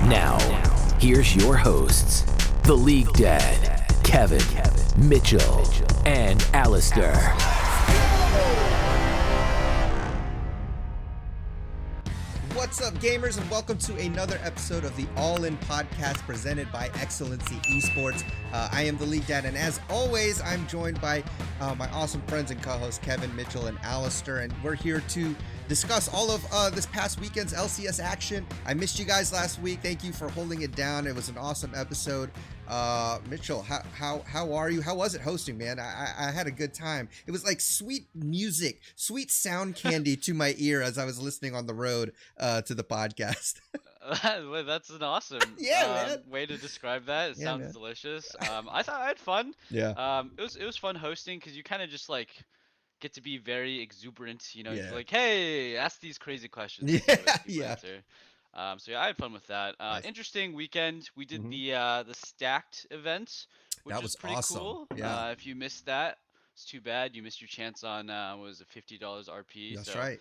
Now, here's your hosts, the League Dad, Kevin, Mitchell, and Alistair. What's up, gamers, and welcome to another episode of the All-In Podcast presented by Excellency Esports. I am the League Dad, and as always, I'm joined by my awesome friends and co-hosts, Kevin, Mitchell, and Alistair, and we're here to discuss all of this past weekend's LCS action. I missed you guys last week. Thank you for holding it down. It was an awesome episode. Mitchell, how are you? How was it hosting, man? I had a good time. It was like sweet music, sweet sound candy to my ear as I was listening on the road to the podcast. Well, that's an awesome man. way to describe that. It sounds man. delicious. I thought I had fun. Yeah. It was fun hosting because you kind of just like get to be very exuberant. You know, Yeah. you're like, hey, ask these crazy questions. Yeah, and see what people yeah. answer. So yeah, I had fun with that. Nice. Interesting weekend. We did Mhm. the stacked event, which That was was pretty awesome. cool. Yeah. If you missed that, it's too bad. You missed your chance on what was it, $50 RP. That's So right.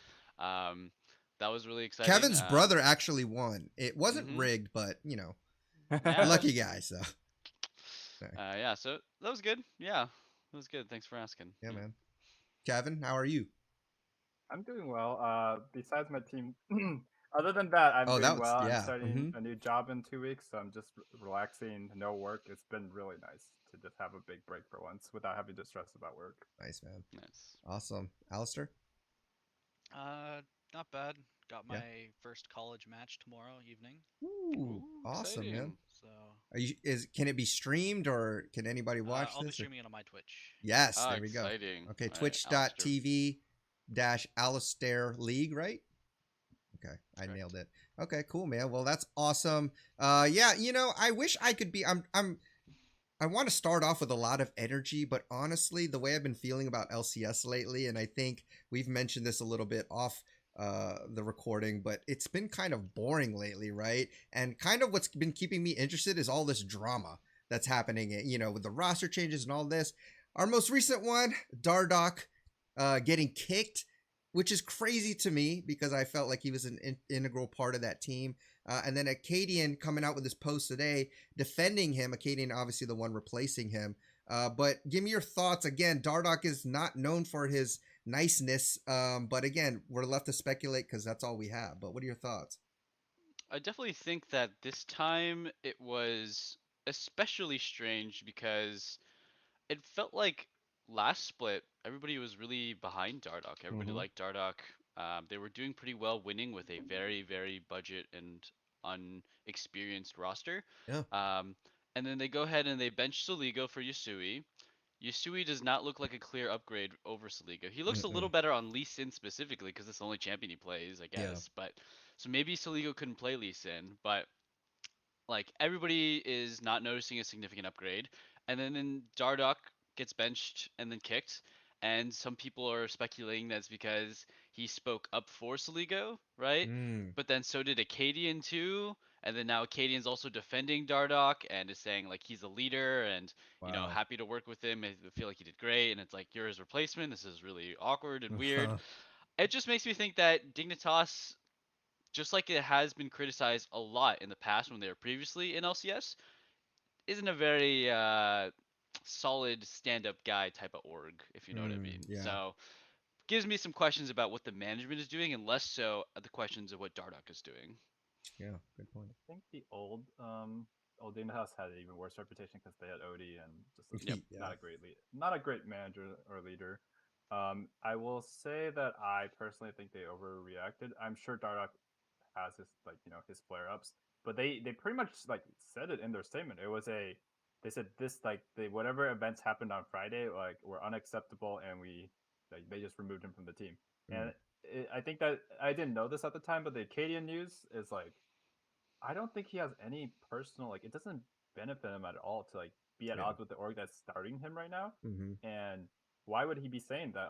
that was really exciting. Kevin's brother actually won. It wasn't Mhm. rigged, but you know, Yeah. lucky guy. So Yeah, so that was good. Yeah, that was good. Thanks for asking. yeah, man. Kevin, how are you? I'm doing well. Besides my team, other than that, I'm Oh, doing that was well. I'm yeah. starting a new job in 2 weeks, so I'm just relaxing, no work. It's been really nice to just have a big break for once without having to stress about work. Nice, man. Nice. Awesome. Alistair? Not bad. Got my Yeah. first college match tomorrow evening. Ooh, awesome, man. Exciting. So Can it be streamed or can anybody watch I'll be this? streaming it on my Twitch. Yes, Ah, there we go. exciting. Okay, All right, twitch.tv/Alistair League, right? Okay, I Correct. nailed it. Okay, cool, man. Well, that's awesome. Yeah, you know, I wish I could be. I want to start off with a lot of energy, but honestly, the way I've been feeling about LCS lately, and I think we've mentioned this a little bit off the recording, but it's been kind of boring lately, right? And kind of what's been keeping me interested is all this drama that's happening, you know, with the roster changes and all this. Our most recent one, Dardoch getting kicked, which is crazy to me because I felt like he was an integral part of that team. And then Acadian coming out with this post today defending him. Acadian, obviously the one replacing him. But give me your thoughts. Again, Dardoch is not known for his niceness. But again, we're left to speculate because that's all we have. But what are your thoughts? I definitely think that this time it was especially strange because it felt like last split everybody was really behind Dardoch. Everybody Mhm. liked Dardoch. They were doing pretty well, winning with a very, very budget and unexperienced roster. Yeah. And then they go ahead and they bench Soligo for Yusui. Yusui does not look like a clear upgrade over Soligo. He looks a little Mm-mm. better on Lee Sin specifically because it's the only champion he plays, I Yeah. guess. But so maybe Soligo couldn't play Lee Sin, but like everybody is not noticing a significant upgrade. And then Dardoch gets benched and then kicked. And some people are speculating that's because he spoke up for Soligo, right? Mm. But then so did Acadian too. And then now Acadian's also defending Dardoch and is saying like he's a leader and you know Wow. happy to work with him. I feel like he did great. And it's like you're his replacement. This is really awkward and weird. It just makes me think that Dignitas, just like it has been criticized a lot in the past when they were previously in LCS, isn't a very solid stand-up guy type of org, if you know what I mean. Yeah. So gives me some questions about what the management is doing, and less so the questions of what Dardoch is doing. Yeah. Good point. I think the old Dignitas had an even worse reputation because they had Odie and just Yep. Yeah. not a great manager or leader. I will say that I personally think they overreacted. I'm sure Dardoch has his his flare ups, but they pretty much like said it in their statement. They said this like whatever events happened on Friday like were unacceptable, and they just removed him from the team. Mm. And I think that I didn't know this at the time, but the Acadian news is like I don't think he has any personal it doesn't benefit him at all to like be at Yeah. odds with the org that's starting him right now. Mm-hmm. And why would he be saying that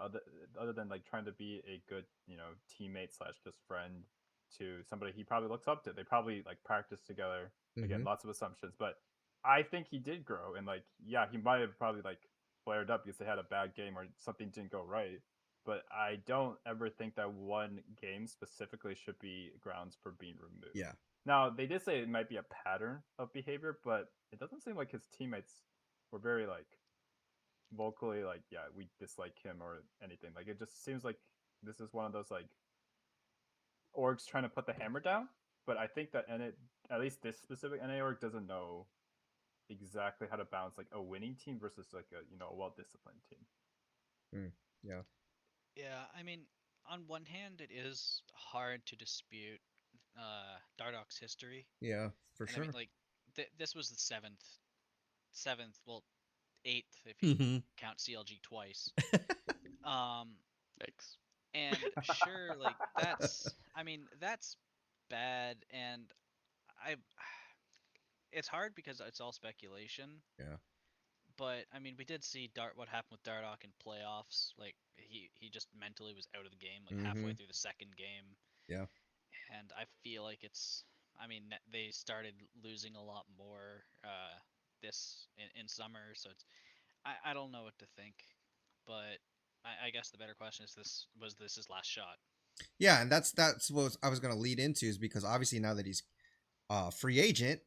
other than like trying to be a good teammate slash just friend to somebody he probably looks up to? They probably like practice together. Again, Mm-hmm. lots of assumptions, but I think he did grow, and like yeah, he might have probably like flared up because they had a bad game or something didn't go right. But I don't ever think that one game specifically should be grounds for being removed. Yeah. Now they did say it might be a pattern of behavior, but it doesn't seem like his teammates were very like vocally like, yeah, we dislike him or anything. Like it just seems like this is one of those like orgs trying to put the hammer down. But I think that at least this specific NA org doesn't know exactly how to balance like a winning team versus like a a well disciplined team. Yeah. Yeah, I mean, on one hand, it is hard to dispute Dardoch's history, Yeah, for and I mean, sure. like, this was the seventh, well, eighth if you Mhm. count CLG twice. Um, Thanks. and sure, like I mean, that's bad, and I, it's hard because it's all speculation. Yeah. But I mean, we did see what happened with Dardoch in playoffs. Like he just mentally was out of the game like halfway Mhm. through the second game, Yeah. and I feel like it's. I mean, they started losing a lot more this in summer, so it's. I don't know what to think, but I guess the better question is this his last shot? Yeah, and that's what I was gonna lead into, is because obviously now that he's free agent,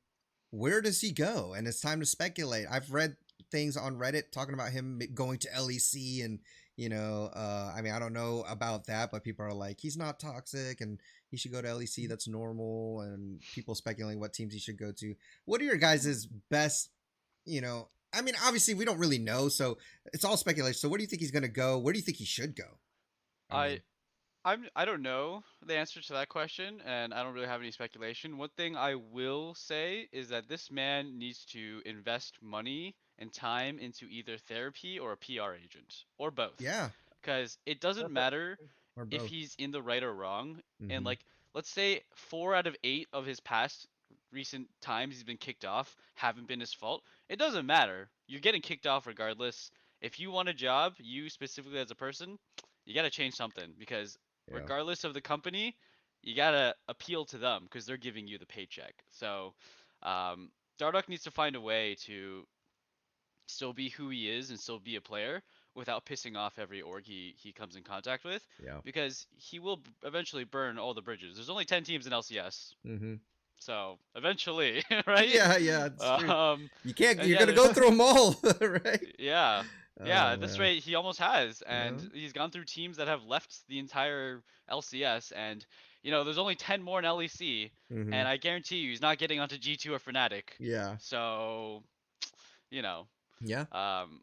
where does he go? And it's time to speculate. I've read things on Reddit talking about him going to LEC, and I mean, I don't know about that, but people are like, he's not toxic and he should go to LEC. That's normal, and people speculating what teams he should go to. What are your guys' best? I mean, obviously we don't really know, so it's all speculation. So where do you think he's gonna go? Where do you think he should go? I I mean, I don't know the answer to that question, and I don't really have any speculation. One thing I will say is that this man needs to invest money and time into either therapy or a PR agent, or both. yeah, Because it doesn't matter or if both. he's in the right or wrong. And Mm-hmm. like, let's say 4 out of 8 of his past recent times he's been kicked off haven't been his fault. It doesn't matter. You're getting kicked off regardless. If you want a job, you specifically as a person, you got to change something because Yeah. regardless of the company, you got to appeal to them because they're giving you the paycheck. So, Dardoch needs to find a way to still be who he is and still be a player without pissing off every org he comes in contact with Yeah. because he will eventually burn all the bridges. There's only 10 teams in LCS. Mm-hmm. So eventually, right? Yeah, yeah, it's true. You can't. And You're yeah, gonna go there's through them all, right? yeah, yeah. Oh At this man. rate, he almost has, and Yeah. he's gone through teams that have left the entire LCS, and there's only 10 more in LEC, Mm-hmm. and I guarantee you, he's not getting onto G2 or Fnatic. Yeah. So, you know, Yeah. um,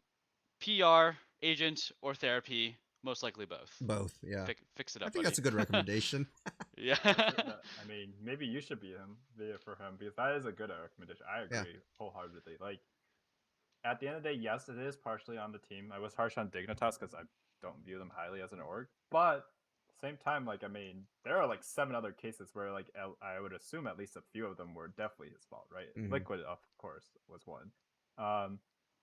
PR, agent, or therapy, most likely both. Both. Yeah. Fix it I up, think buddy. that's a good recommendation. Yeah. I mean, maybe you should be for him because that is a good recommendation. I Yeah. agree wholeheartedly. Like at the end of the day, yes, it is partially on the team. I was harsh on Dignitas because I don't view them highly as an org, but same time, like I mean, there are like 7 other cases where like I would assume at least a few of them were definitely his fault, right? Mhm. Liquid, of course, was one.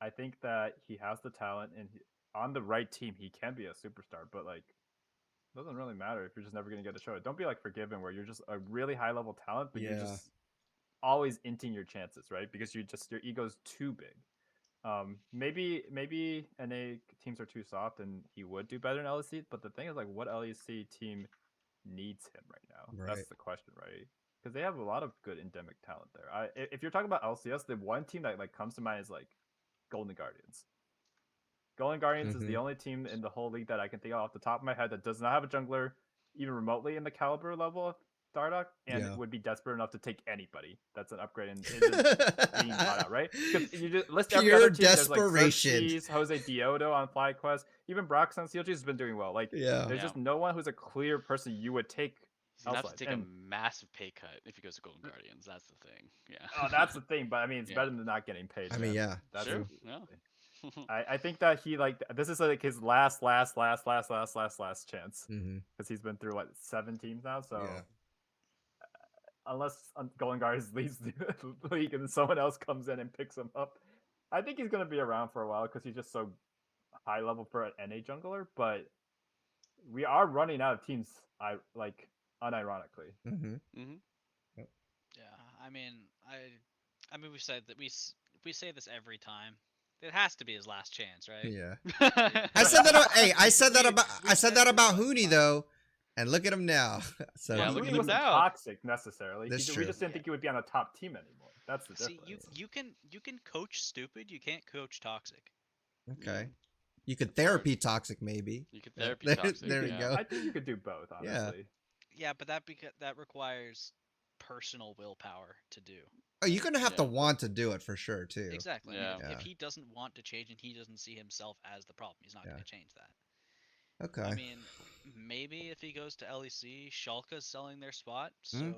I think that he has the talent, and on the right team, he can be a superstar. But like, it doesn't really matter if you're just never gonna get to show it. Don't be like Forgiven, where you're just a really high level talent, but you're Yeah. just always inting your chances, right? Because your ego's too big. Maybe NA teams are too soft, and he would do better in LEC. But the thing is, like, what LEC team needs him right now? Right. That's the question, right? Because they have a lot of good endemic talent there. If you're talking about LCS, the one team that like comes to mind is like Golden Guardians. Golden Guardians is the Mhm. only team in the whole league that I can think of off the top of my head that does not have a jungler even remotely in the caliber level of Dardoch, and Yeah. would be desperate enough to take anybody that's an upgrade and isn't being bought out, right? Because you just list every Pure other team. There's like desperation. Xerxes, Jose Diodo on FlyQuest, even Brox on CLG has been doing well. Like, Yeah. there's just no one who's a clear person you would take. He's gonna have to elsewhere. take a massive pay cut if he goes to Golden Guardians. That's the thing. Yeah. Oh, that's the thing. But I mean, it's Yeah. better than not getting paid. I mean, man. yeah. That's Sure. the Yeah. thing. I think that he like this is like his last chance Mm-hmm. because he's been through what 7 teams now. So Yeah. unless Golden Guardians leaves the league and someone else comes in and picks him up, I think he's gonna be around for a while because he's just so high level for an NA jungler. But we are running out of teams. I like unironically. Mm-hmm. Mm-hmm. Yeah, I mean, we say this every time. It has to be his last chance, right? Yeah. I I said that. Hey, I said that We- about. we I said said that this about all the Hooney time. though. And look at him now. So Yeah, Well, look Mooney at him wasn't now. toxic necessarily. That's We true. just didn't think he would be on a top team anymore. That's the See, difference. you can coach stupid. You can't coach toxic. Okay. Mm, You could that's hard. therapy toxic maybe. You could Yeah, therapy there, toxic. there we yeah. go. I think you could do both, Yeah. honestly. Yeah, but that requires personal willpower to do. Oh, you're gonna have to Yeah. want to do it for sure too. Exactly. Yeah. If Yeah. he doesn't want to change and he doesn't see himself as the problem, he's not Yeah. going to change that. Okay. I mean, maybe if he goes to LEC, Schalke's selling their spot, so Mhm.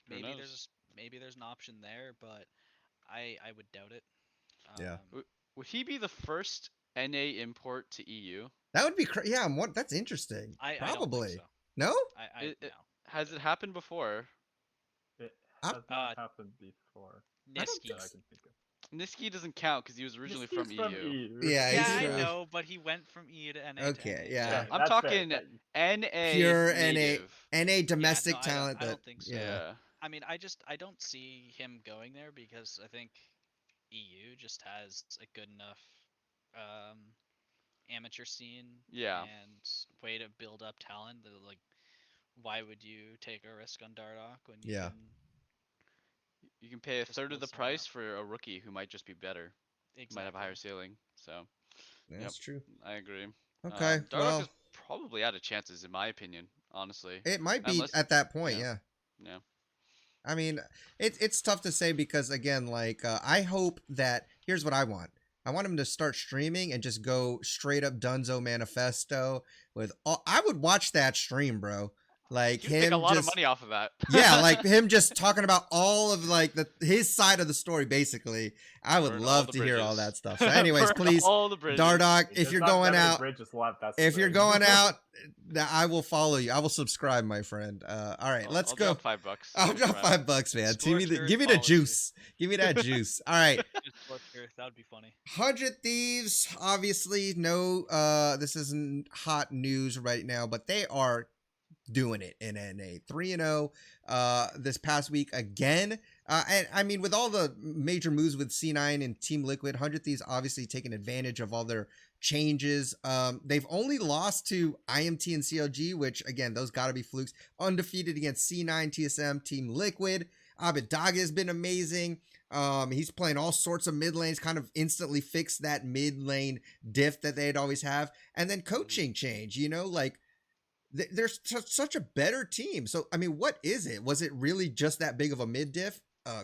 Who knows? maybe there's an option there, but I would doubt it. Yeah. Would he be the first NA import to EU? That would be yeah. That's interesting. I don't think Probably. so. No. No. Has it happened before? It I'm- has not happened before I don't Niski. think that I so. can think of. Niski doesn't count because he was originally He's from EU. EU. Yeah, Yeah, he's I from- know, but he went from EU to NA. Okay, to NA. yeah. I'm that's fair. talking That- NA Pure native. NA domestic I talent. don't that think so. yeah. I mean, I don't see him going there because I think EU just has a good enough amateur scene Yeah. and way to build up talent that like why would you take a risk on Dardoch when you Yeah. can You can pay a just third build of the someone price up? for a rookie who might just be better. Might have a higher ceiling. So That's true. I agree. Okay. Dardoch Well, is probably out of chances in my opinion, honestly. it might be Unless at that point. yeah. Yeah. Yeah. I mean, it's tough to say because again, like I hope that here's what I want. I want him to start streaming and just go straight up Dunzo Manifesto with all. I would watch that stream, bro. Like You'd him make a lot just of money off of that. yeah, like him just talking about all of like his side of the story. Basically, I would Burn all love the to hear all bridges. that stuff. So, anyways, Burn please, all the bridges. Dardoch, if There's you're not going that many out, bridges left, that's the if you're thing. going out, I will follow you. I will subscribe, my friend. All right, let's I'll go. drop $5. I'll No drop problem. $5, man. Scorcher, Give me the follow you. juice. Give me that juice. All right. Just Scorcher, that would be funny. 100 Thieves, obviously, no, this isn't hot news right now, but they are doing it in NA. 3-0 this past week again. And I mean, with all the major moves with C9 and Team Liquid, 100 Thieves obviously taking advantage of all their changes. They've only lost to IMT and CLG, which again, those gotta be flukes. Undefeated against C9, TSM, Team Liquid. Abidaga has been amazing. He's playing all sorts of mid lanes, kind of instantly fixed that mid lane diff that they'd always have. And then coaching change, you know, like there's such a better team. So, I mean, what is it? Was it really just that big of a mid diff,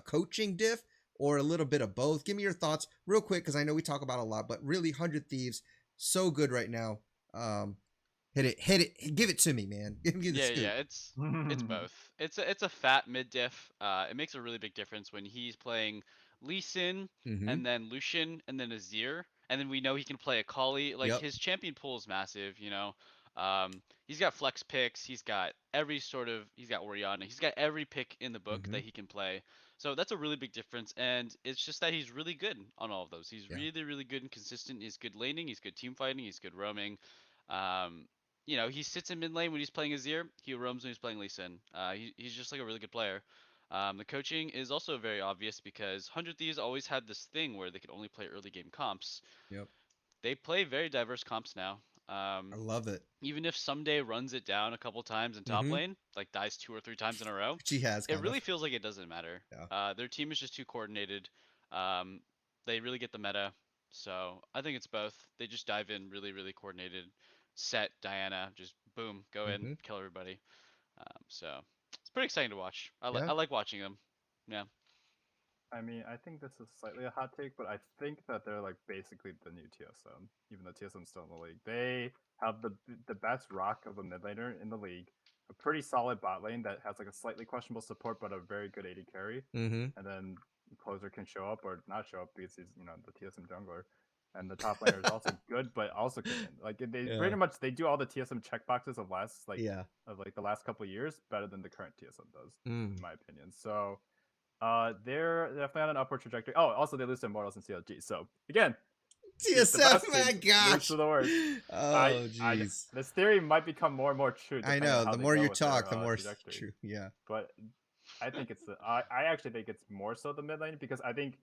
coaching diff, or a little bit of both? Give me your thoughts real quick, because I know we talk about a lot, but really 100 Thieves, so good right now. Hit it, give it to me, man. Give me the scoop. Yeah, it's both. It's a fat mid diff. It makes a really big difference when he's playing Lee Sin Mhm. and then Lucian and then Azir, and then we know he can play a Kali. Like Yep. his champion pool is massive, you know. He's got flex picks. He's got he's got Orianna. He's got every pick in the book Mhm. that he can play. So that's a really big difference, and it's just that he's really good on all of those. He's Yeah. really, really good and consistent. He's good laning. He's good team fighting. He's good roaming. You know, he sits in mid lane when he's playing Azir. He roams when he's playing Lee Sin. He's just like a really good player. The coaching is also very obvious because 100 Thieves always had this thing where they could only play early game comps. Yep. They play very diverse comps now. I love it. Even if someday runs it down a couple times in top Mhm. lane, like dies 2 or 3 times in a row, She has. it really feels like it doesn't matter. Yeah. Their team is just too coordinated. They really get the meta. So I think it's both. They just dive in really, really coordinated. Set Diana, just boom, go in, Mhm. kill everybody. So it's pretty exciting to watch. I Yeah. like watching them. Yeah. I mean, I think this is slightly a hot take, but I think that they're like basically the new TSM, even though TSM's still in the league. They have the best rock of a mid laner in the league, a pretty solid bot lane that has like a slightly questionable support but a very good AD carry, Mm-hmm. and then closer can show up or not show up because he's the TSM jungler, and the top laner is also good but also can like they Yeah. pretty much they do all the TSM checkboxes of Yeah. the last couple of years better than the current TSM does, Mm. in my opinion. So. They're definitely on an upward trajectory. Oh, also they lose to Immortals and CLG. So again, it's the TSM, best my team, gosh. lose to the worst. Oh, jeez. This theory might become more and more true. I depending on know. how The they more go you with their, talk, the more it's trajectory. true. Yeah. But I think it's I actually think it's more so the mid lane, because I think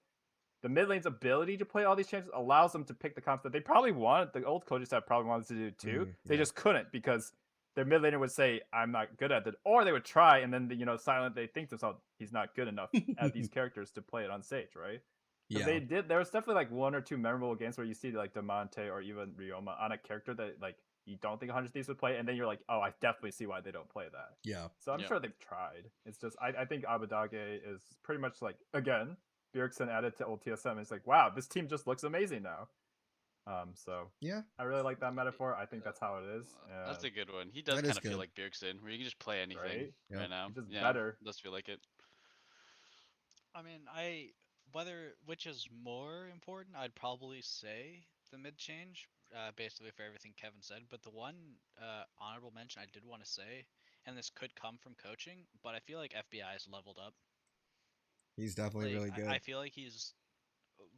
the mid lane's ability to play all these chances allows them to pick the comps that they probably wanted. The old coaches have probably wanted to do too. They Yeah. just couldn't because their mid laner would say, "I'm not good at it," or they would try, and then silent they think to themselves, "He's not good enough at these characters to play it on stage," right? Because Yeah. there was definitely like one or two memorable games where you see like Demonte or even Ryoma on a character that like you don't think 100 Thieves would play, and then you're like, oh, I definitely see why they don't play that. Yeah. So I'm Yeah. sure they've tried. It's just I think Abadage is pretty much like, again, Bjergsen added to old TSM. It's like, wow, this team just looks amazing now. So Yeah. I really like that metaphor. I think that's how it is. That's a good one. He does That is kind of feel good. like Bjergsen, where you can just play anything right. Yeah. right now. He's just Yeah, better. does feel like it. I mean, whether which is more important, I'd probably say the mid change, basically for everything Kevin said. But the one honorable mention I did want to say, and this could come from coaching, but I feel like FBI has leveled up. He's definitely Like really good. I feel like he's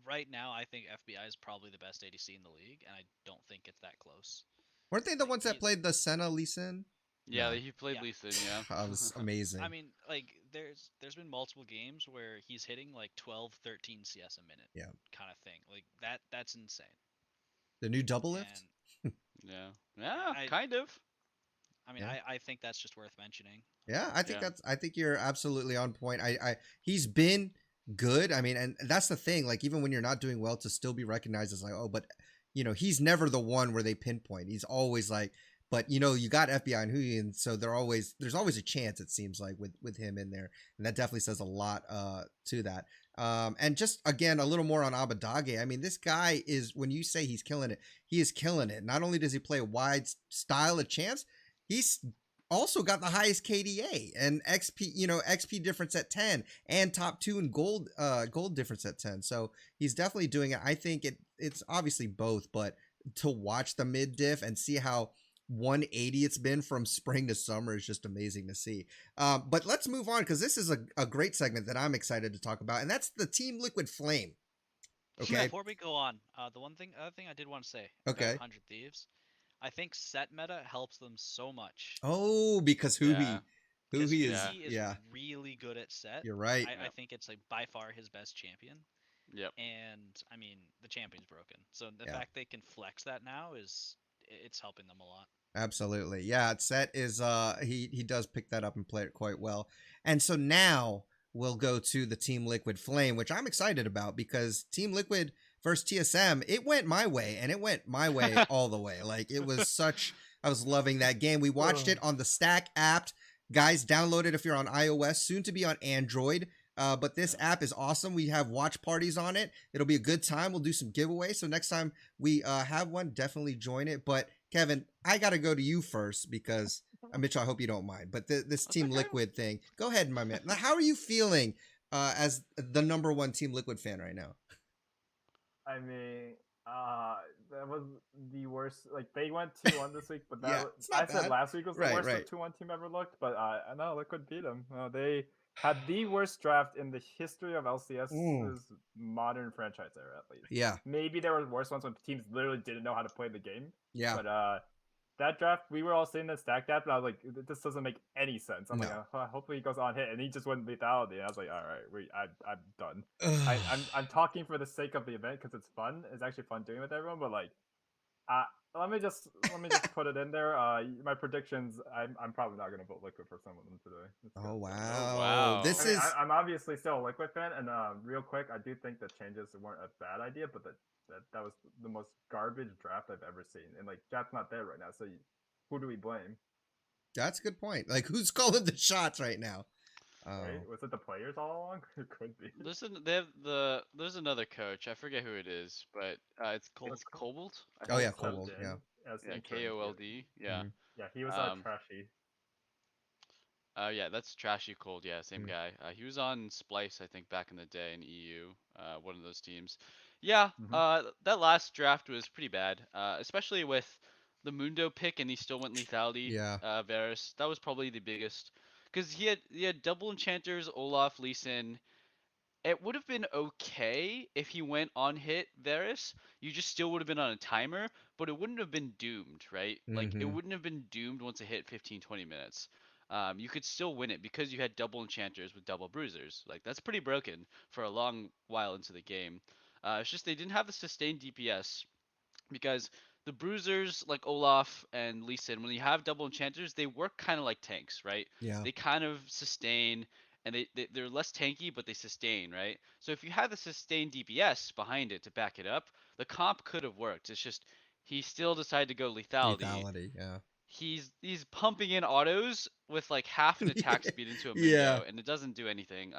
right now. I think FBI is probably the best ADC in the league, and I don't think it's that close. Weren't they the Like ones that played the Senna Lee Sin? Yeah, No. he played Yeah. Lee Sin, yeah. That was amazing. I mean, like there's been multiple games where he's hitting like 12, 13 CS a minute. Yeah. Kind of thing. Like that's insane. The new double lift? And Yeah. Yeah, I kind of. I mean, Yeah. I think that's just worth mentioning. Yeah, I think Yeah. I think you're absolutely on point. He's been good. I mean, and that's the thing, like even when you're not doing well, to still be recognized as like, oh, but he's never the one where they pinpoint. He's always like, but you got FBI and Hui, and so there's always a chance, it seems like, with him in there. And that definitely says a lot to that. And just again a little more on Abadage. I mean, this guy is, when you say he's killing it, he is killing it. Not only does he play a wide style of champs, he's also got the highest KDA and XP difference at 10, and top 2 in gold difference at 10. So he's definitely doing it. I think it's obviously both, but to watch the mid diff and see how 180 it's been from spring to summer is just amazing to see. But let's move on, because this is a great segment that I'm excited to talk about, and that's the Team Liquid Flame. Okay. Before we go on, the other thing I did want to say about Okay. 100 Thieves, I think set meta helps them so much. Oh, because Hui Yeah. Because is Hui is yeah. really good at set. You're right. I think it's like by far his best champion. Yep. And I mean, the champion's broken. So the Yeah. fact they can flex that now it's helping them a lot. Absolutely. Yeah, Set is he does pick that up and play it quite well. And so now we'll go to the Team Liquid Flame, which I'm excited about, because Team Liquid versus TSM, it went my way, and it went my way all the way. Like, it was I was loving that game. We watched it on the Stack app. Guys, download it if you're on iOS, soon to be on Android. But this app is awesome. We have watch parties on it. It'll be a good time. We'll do some giveaways. So next time we have one, definitely join it. But Kevin, I got to go to you first, because Mitchell, I hope you don't mind. But this Team Liquid thing, go ahead, my man. Now, how are you feeling as the number one Team Liquid fan right now? I mean, that was the worst. Like, they went 2-1 this week, but Yeah, that it's not I said bad. last week was the Right, worst right. the 2-1 team ever looked. But I know Liquid beat them. They had the worst draft in the history of LCS's modern franchise era, at least. Yeah, Maybe there were worse ones when teams literally didn't know how to play the game. yeah. But that draft, we were all sitting there stacked that, but I was like, this doesn't make any sense. I'm No. like, hopefully he goes on hit, and he just went lethality. And I was like, all right, I'm done. I'm talking for the sake of the event because it's fun. It's actually fun doing it with everyone, but like, let me just put it in there. My predictions, I'm probably not gonna vote Liquid for some of them today. Oh wow. wow. This I mean, is I'm obviously still a Liquid fan, and real quick, I do think the changes weren't a bad idea, but that was the most garbage draft I've ever seen. And like, Jat's not there right now, so who do we blame? that's a good point. Like, who's calling the shots right now? Right? Was it the players all along? It could be. There's another coach. I forget who it is, but it's Cobalt. I Oh think. yeah, Subbed Kobold. in Yeah. as Yeah, interim. KOLD. Yeah. Mhm. Yeah, he was Um, trashy. Yeah, that's Trashy Cold. Yeah, same Mm. guy. He was on Splice, I think, back in the day in EU. One of those teams. Yeah. That last draft was pretty bad. Especially with the Mundo pick, and he still went lethality. Yeah. Varus. That was probably the biggest, because he had double enchanters, Olaf, Lee Sin. It would have been okay if he went on hit Varus. You just still would have been on a timer, but it wouldn't have been doomed, right? Like, it Mhm. wouldn't have been doomed once it hit 15, 20 minutes. You could still win it because you had double enchanters with double bruisers. Like, that's pretty broken for a long while into the game. It's just they didn't have the sustained DPS, because the bruisers like Olaf and Lee Sin, when you have double enchanters, they work kind of like tanks, right? Yeah. They kind of sustain, and they're less tanky, but they sustain, right? So if you had the sustained DPS behind it to back it up, the comp could have worked. It's just he still decided to go lethality. Lethality. Yeah. He's pumping in autos with like half an attack speed into a Yeah. Mundo, and it doesn't do anything.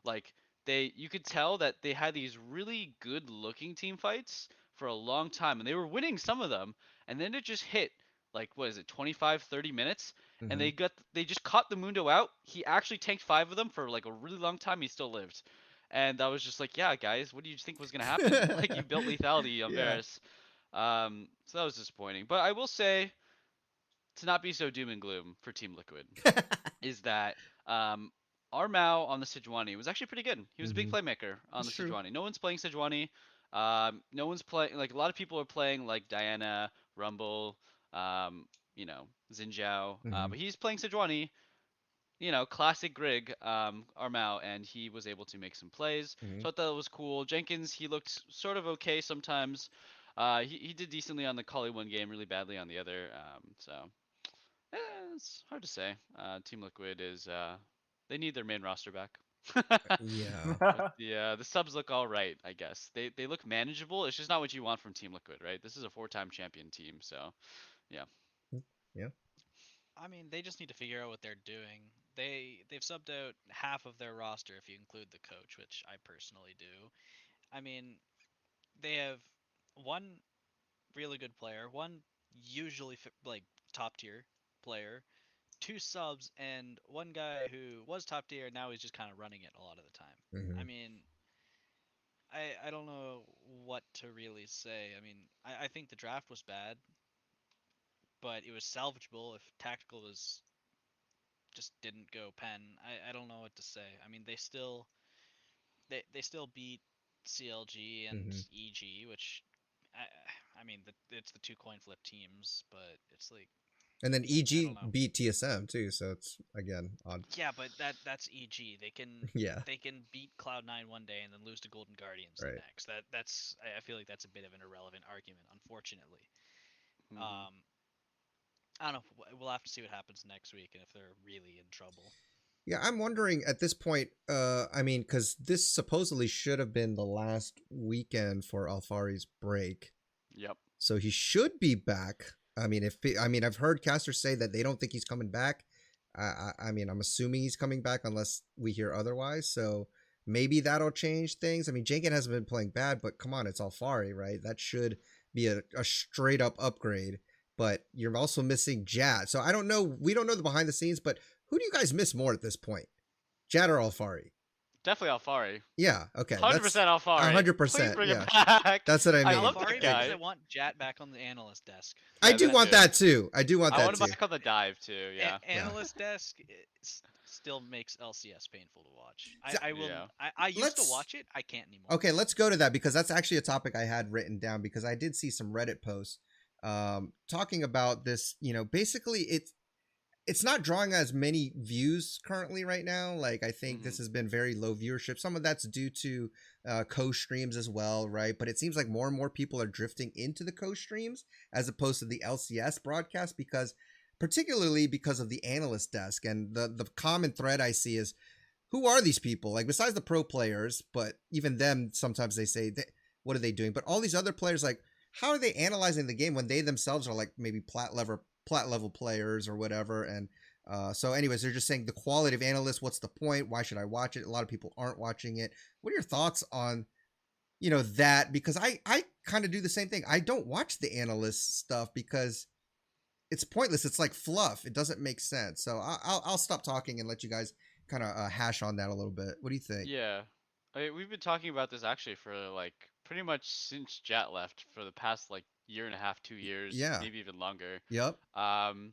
Like you could tell that they had these really good looking team fights for a long time, and they were winning some of them, and then it just hit like what is it, 25, 30 minutes, and Mhm. they just caught the Mundo out. He actually tanked 5 of them for like a really long time. He still lived, and that was just like, yeah, guys, what do you think was gonna happen? Like you built lethality on Yeah. Varus. So that was disappointing. But I will say, to not be so doom and gloom for Team Liquid, is that our Mao on the Sejuani was actually pretty good. He was a big Mhm. playmaker on That's the true. Sejuani. No one's playing Sejuani. No one's playing, like a lot of people are playing like Diana, Rumble, Xin Zhao. Mhm. But he's playing Sejuani, classic Grig, Armao, and he was able to make some plays. Mhm. So I thought that was cool. Jenkins, he looked sort of okay sometimes. He did decently on the Kali one game, really badly on the other. So it's hard to say. Team Liquid is they need their main roster back. Yeah. But the subs look all right, I guess. They look manageable. It's just not what you want from Team Liquid, right? This is a 4-time champion team, so yeah. Yeah. I mean, they just need to figure out what they're doing. They've subbed out half of their roster if you include the coach, which I personally do. I mean, they have one really good player, one usually like top tier player, two subs, and one guy who was top tier. Now he's just kind of running it a lot of the time. I Mhm. mean, I don't know what to really say. I mean, I think the draft was bad, but it was salvageable if tactical was just didn't go pen. I don't know what to say. I mean, they still beat CLG and Mhm. EG, which I mean it's the two coin flip teams, but it's like And then I don't EG know. beat TSM too, so it's again odd. Yeah, but that's EG. Yeah. They can beat Cloud9 one day and then lose to Golden Guardians the Right. next. That's I feel like that's a bit of an irrelevant argument, unfortunately. Hmm. Um, I don't know. We'll have to see what happens next week and if they're really in trouble. Yeah, I'm wondering at this point, I mean, because this supposedly should have been the last weekend for Alfari's break. Yep. So he should be back. I mean, I've heard casters say that they don't think he's coming back. I mean, I'm assuming he's coming back unless we hear otherwise. So maybe that'll change things. I mean, Jenkins hasn't been playing bad, but come on, it's Alfari, right? That should be a straight up upgrade. But you're also missing Jat. So I don't know. We don't know the behind the scenes, but who do you guys miss more at this point? Jat or Alfari? Definitely Alfari. Yeah. Okay. That's 100% Alfari. Please 100%. bring it Yeah. back. That's what I I mean. love that Alfari because guy. I want Jat back on the analyst desk. I Yeah, do me want too. that too. I do want I that want him too. back on the dive too. Yeah. Yeah. Analyst desk still makes LCS painful to watch. So- I will. Yeah. I used to Let's watch it. I can't anymore. Okay, let's go to that because that's actually a topic I had written down because I did see some Reddit posts talking about this. Basically it's not drawing as many views currently right now. Like I think this Hmm. has been very low viewership. Some of that's due to co-streams as well, right? But it seems like more and more people are drifting into the co-streams as opposed to the LCS broadcast particularly because of the analyst desk. And the common thread I see is, who are these people? Like besides the pro players, but even them sometimes they say, what are they doing? But all these other players, like how are they analyzing the game when they themselves are like maybe plat level players or whatever? And so anyways, they're just saying the quality of analysts, what's the point? Why should I watch it? A lot of people aren't watching it. What are your thoughts on that? Because I kind of do the same thing. I don't watch the analyst stuff because it's pointless. It's like fluff. It doesn't make sense. So I'll stop talking and let you guys kind of hash on that a little bit. What do you think? Yeah. We've been talking about this actually for like pretty much since Jet left for the past like year and a half, 2 years, Yeah. maybe even longer. Yep. Um,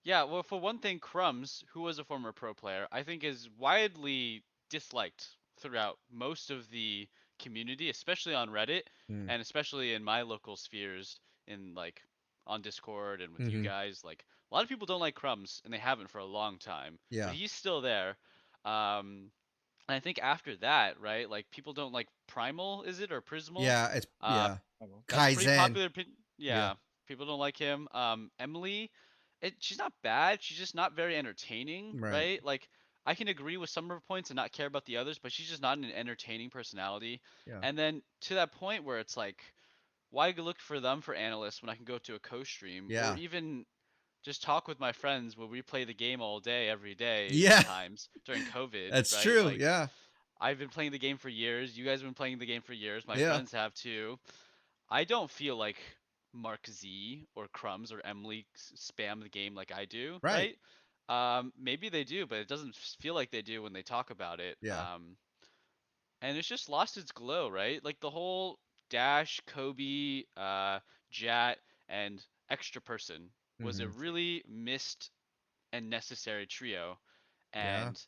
Yeah, well, for one thing, Crumbs, who was a former pro player, I think is widely disliked throughout most of the community, especially on Reddit, Mm. and especially in my local spheres, in like on Discord and with you Mm-hmm. guys. Like a lot of people don't like Crumbs, and they haven't for a long time, but Yeah. he's still there. And I think after that, right, like people don't like Primal, is it, or Prismal? Yeah. It's Uh, yeah. I will. that's a pretty Kaizen. popular. Yeah, people don't like him. Emily, she's not bad. She's just not very entertaining, Right. right? Like I can agree with some of her points and not care about the others, but she's just not an entertaining personality. Yeah. And then to that point where it's like, why look for them for analysts when I can go to a co-stream or Yeah. even just talk with my friends where we play the game all day, every day, Yeah. sometimes during COVID, That's right? true. Like Yeah. I've been playing the game for years. You guys have been playing the game for years. My Yeah. friends have too. I don't feel like Mark Z or Crumbs or Emily spam the game like I do, Right. right? Maybe they do, but it doesn't feel like they do when they talk about it. Yeah. And it's just lost its glow, right? Like the whole Dash, Kobe, Jat, and extra person was a Mm-hmm. really missed and necessary trio, Yeah. and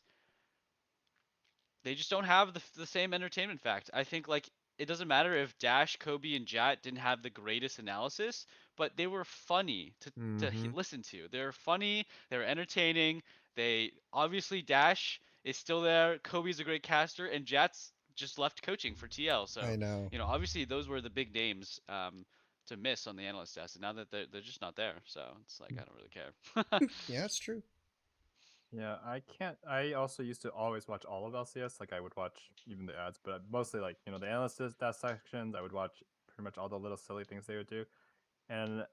they just don't have the same entertainment fact. I think like it doesn't matter if Dash, Kobe, and Jat didn't have the greatest analysis, but they were funny Mm-hmm. listen to. They're funny. They're entertaining. They obviously Dash is still there. Kobe's a great caster, and Jat's just left coaching for TL. So I know. obviously those were the big names to miss on the analyst test, and now that they're just not there. So it's like I don't really care. Yeah, that's true. Yeah, I can't. I also used to always watch all of LCS. Like I would watch even the ads, but mostly like the analyst that sections. I would watch pretty much all the little silly things they would do. And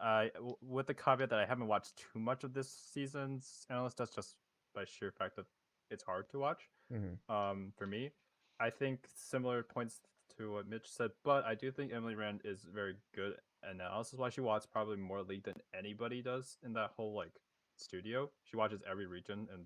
with the caveat that I haven't watched too much of this season's analyst, that's just by sheer fact that it's hard to watch. Mm-hmm. For me, I think similar points to what Mitch said, but I do think Emily Rand is very good analysis wise. She watches probably more league than anybody does in that whole like studio. She watches every region and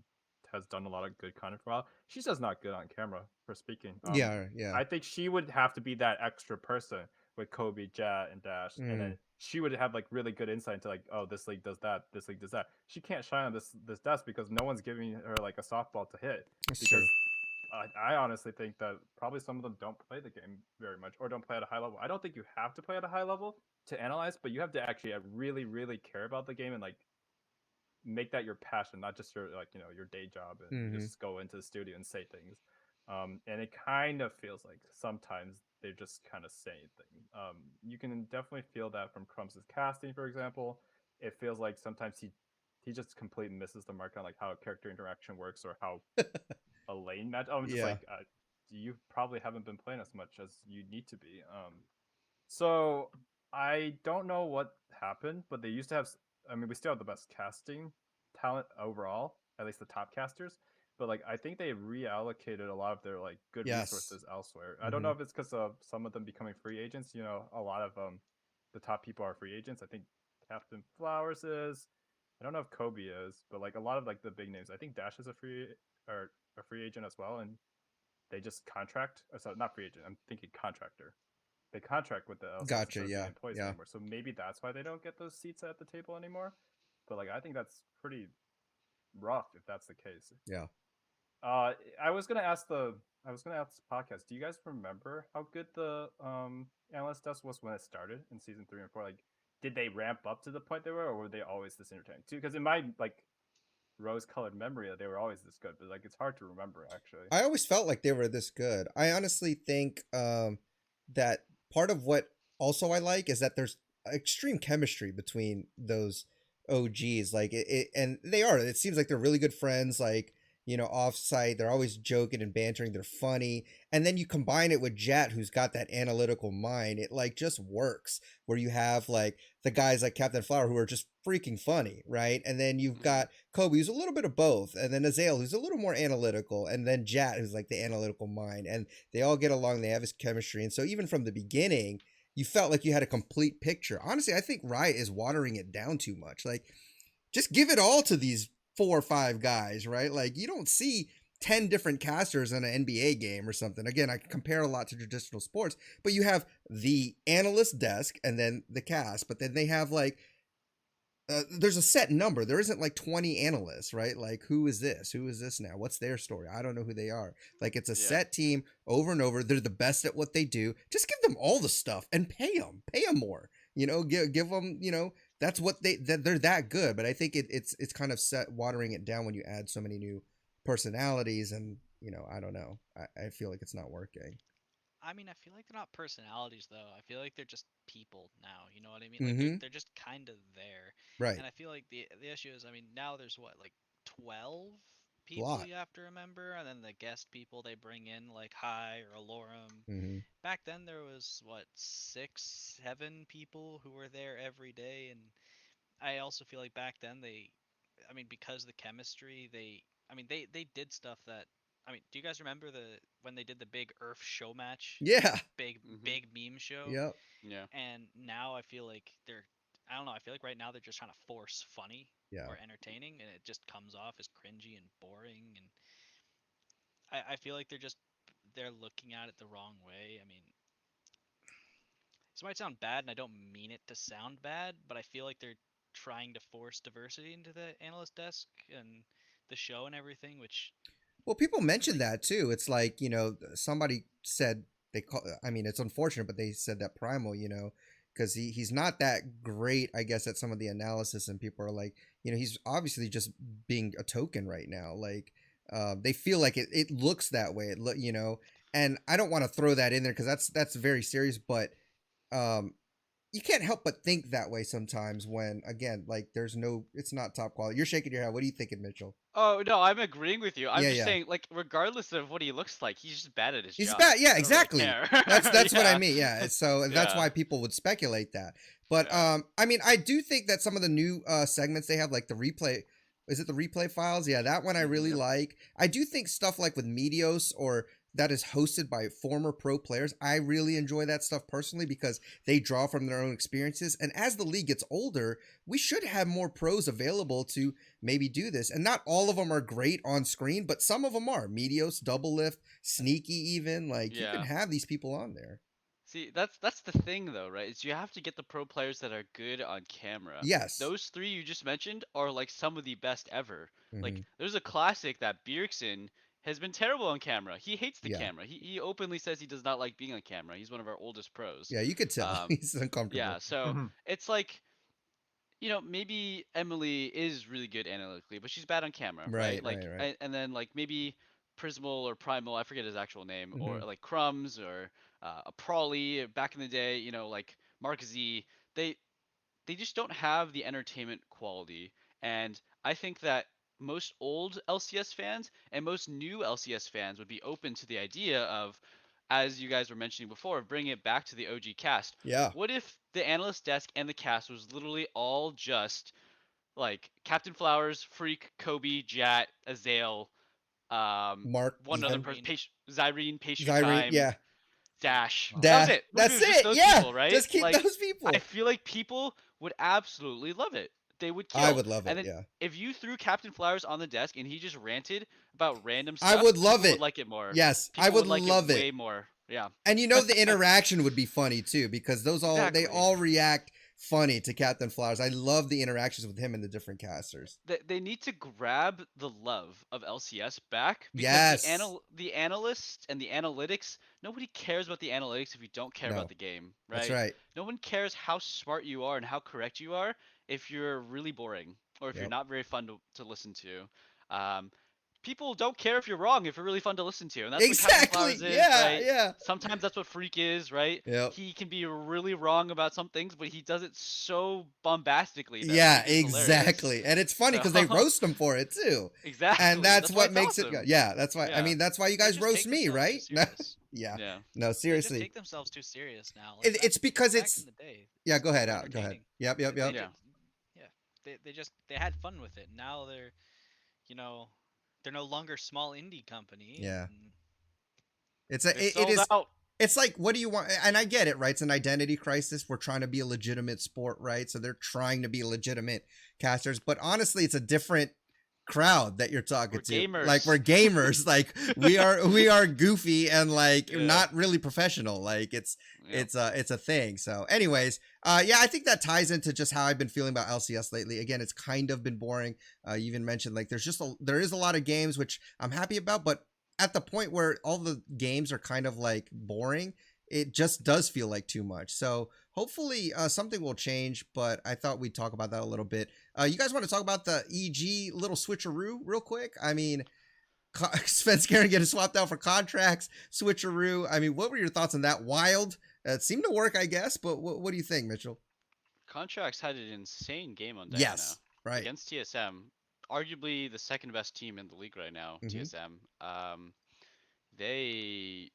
has done a lot of good content for a while. She's just not good on camera for speaking. Yeah. Yeah. I think she would have to be that extra person with Kobe, Jat, and Dash, and Mm. then she would have like really good insight into like, oh, this league does that, this league does that. She can't shine on this desk because no one's giving her like a softball to hit. That's Because true. I honestly think that probably some of them don't play the game very much or don't play at a high level. I don't think you have to play at a high level to analyze, but you have to actually really, really care about the game and like make that your passion, not just your like your day job, and Mm-hmm. just go into the studio and say things. And it kind of feels like sometimes they're just kind of saying things. You can definitely feel that from Crumbs' casting, for example. It feels like sometimes he just completely misses the mark on like how a character interaction works or how a lane match. I'm just Yeah. like, you probably haven't been playing as much as you need to be. So I don't know what happened, but they used to have. I mean, we still have the best casting talent overall, at least the top casters. But like, I think they reallocated a lot of their like good Yes. resources elsewhere. I don't Mm-hmm. know if it's because of some of them becoming free agents. A lot of the top people are free agents. I think Captain Flowers is. I don't know if Kobe is, but like a lot of like the big names. I think Dash is a free agent as well, and they just contract. Or so not free agent. I'm thinking contractor. They contract with the LCS Gotcha. instead of being Yeah. employees Yeah. anymore. So maybe that's why they don't get those seats at the table anymore. But like I think that's pretty rough if that's the case. Yeah. Uh I was gonna ask this podcast. Do you guys remember how good the analyst desk was when it started in season 3 and 4? Like, did they ramp up to the point they were, or were they always this entertaining too? Because in my like rose-colored memory, they were always this good, but like it's hard to remember actually. I always felt like they were this good. I honestly think that part of what also I like is that there's extreme chemistry between those OGs. Like and they are. It seems like they're really good friends. Like off site, they're always joking and bantering. They're funny, and then you combine it with Jat, who's got that analytical mind. It like just works. Where you have like the guys like Captain Flower who are just freaking funny, right? And then you've Mhm. got Kobe, who's a little bit of both, and then Azale, who's a little more analytical, and then Jat, who's like the analytical mind, and they all get along. They have his chemistry, and so even from the beginning, you felt like you had a complete picture. Honestly, I think Riot is watering it down too much. Like, just give it all to these 4 or 5 guys, right? Like, you don't see 10 different casters in an NBA game or something. Again, I compare a lot to traditional sports, but you have the analyst desk and then the cast, but then they have like there's a set number. There isn't like 20 analysts, right? Like, who is this? Who is this now? What's their story? I don't know who they are. Like, it's a Yeah. set team over and over. They're the best at what they do. Just give them all the stuff and pay them. Pay them more. Give them. That's what they're that good. But I think it's kind of set watering it down when you add so many new personalities, and I don't know. I feel like it's not working. I mean, I feel like they're not personalities though. I feel like they're just people now. You know what I mean? Like Mm-hmm. they're just kind of there. Right. And I feel like the issue is, I mean, now there's what, like 12 A people lot. you have to remember, and then the guest people they bring in like High or Alorum. Mm-hmm. Back then there was what, 6, 7 people who were there every day, and I also feel like back then I mean, because the chemistry, I mean, they did stuff that, I mean, do you guys remember when they did the big Earth show match, Yeah. the big meme show? Yep. Yeah. And now I feel like I don't know, I feel like right now they're just trying to force funny Yeah. or entertaining, and it just comes off as cringy and boring. And I feel like they're looking at it the wrong way. I mean, this might sound bad, and I don't mean it to sound bad, but I feel like they're trying to force diversity into the analyst desk and the show and everything, which Well, people mentioned like that too. It's like, somebody said they call, I mean, it's unfortunate, but they said that Primal, because he's not that great, I guess, at some of the analysis, and people are like, he's obviously just being a token right now. Like, they feel like it looks that way. And I don't want to throw that in there because that's very serious, but um, you can't help but think that way sometimes when, again, like it's not top quality. You're shaking your head. What are you thinking, Mitchell? Oh no, I'm agreeing with you. I'm Yeah, just yeah. saying, like, regardless of what he looks like, he's just bad at his He's job. bad. Yeah, I don't really exactly. care. That's what I Yeah. mean. Yeah. So that's Yeah. why people would speculate that. But Yeah. I mean, I do think that some of the new segments they have, like the replay, is it the replay files? Yeah, that one I really Yep. like. I do think stuff like with Meteos or that is hosted by former pro players. I really enjoy that stuff personally because they draw from their own experiences. And as the league gets older, we should have more pros available to maybe do this. And not all of them are great on screen, but some of them are. Meteos, Double Lift, Sneaky, even. Like, you can Yeah. have these people on there. See, that's the thing though, right? Is you have to get the pro players that are good on camera. Yes. Those three you just mentioned are like some of the best ever. Hmm. Like there's a classic that Bjergsen has been terrible on camera. He hates the Yeah. camera. He openly says he does not like being on camera. He's one of our oldest pros. Yeah, you could tell. Um, He's uncomfortable. yeah, so it's like, maybe Emily is really good analytically, but she's bad on camera, right? Right, Like, right, right. and then like maybe Prismal or Primal, I forget his actual name, Hmm. or like Crumbs or a Prawley back in the day, like Mark Z, they they just don't have the entertainment quality. And I think that most old LCS fans and most new LCS fans would be open to the idea of, as you guys were mentioning before, of bringing it back to the OG cast. Yeah. What if the analyst desk and the cast was literally all just like Captain Flowers, Freak, Kobe, Jat, Azale, Mark, one other even. person, Irene. Zyrene, Pastry Zyrene, Time, yeah. Dash. Wow. That was Dash. it. What if it That's was just it. those Yeah. people, right? Just keep Like, those I people. feel like people would absolutely love it. They would I kill. would love And it. then Yeah. if you threw Captain Flowers on the desk and he just ranted about random I stuff, would love people would it. like it more. Yes, I People would would like it love it. way more. Yeah. And the interaction would be funny too because they Exactly. all react funny to Captain Flowers. I love the interactions with him and the different casters. They need to grab the love of LCS back because Yes. the analysts and the analytics, nobody cares about the analytics if you don't care about No, the game, that's right? right. No one cares how smart you are and how correct you are if you're really boring or if you're Yep. not very fun to listen to. Um, People don't care if you're wrong if you're really fun to listen to, and that's what Captain Exactly. Flowers is, Yeah, right? yeah. Sometimes that's what Freak is, right? Yep. He can be really wrong about some things, but he does it so bombastically that Yeah, like it's hilarious. exactly. And it's funny So because they roast him for it too. And exactly, that's that's why what it's makes it awesome. yeah, that's why I Yeah, mean that's why you They guys just roast take me, themselves too right? serious. Yeah. yeah, No, They just seriously. take themselves too serious now. Like It's because back it's in the day, yeah, go they ahead were out. Go ahead. entertaining. Yep, yep, They yep. yeah. just, yeah, they had fun with it. Now you know, they're no longer small indie company, Yeah. and They It sold is out. it's like what do you want, and I get it, right? It's an identity crisis. We're trying to be a legitimate sport, right? So they're trying to be legitimate casters, but honestly it's a different crowd that you're talking We're to. Like, we're gamers. gamers. Like, we are goofy and like Yeah, not really professional. Like, yeah. it's a thing. So anyways, yeah, I think that ties into just how I've been feeling about LCS lately. Again, it's kind of been boring. You even mentioned like there is a lot of games which I'm happy about, but at the point where all the games are kind of like boring, it just does feel like too much. So hopefully something will change, but I thought we'd talk about that a little bit. You guys want to talk about the EG little switcheroo real quick? I mean, Svenskeren getting swapped out for contracts, switcheroo. I mean, what were your thoughts on that? Wild. It seemed to work, I guess, but what do you think, Mitchell? Contracts had an insane game on Diana Yes, right. against TSM. Arguably the second best team in the league right now, Mm-hmm. TSM. They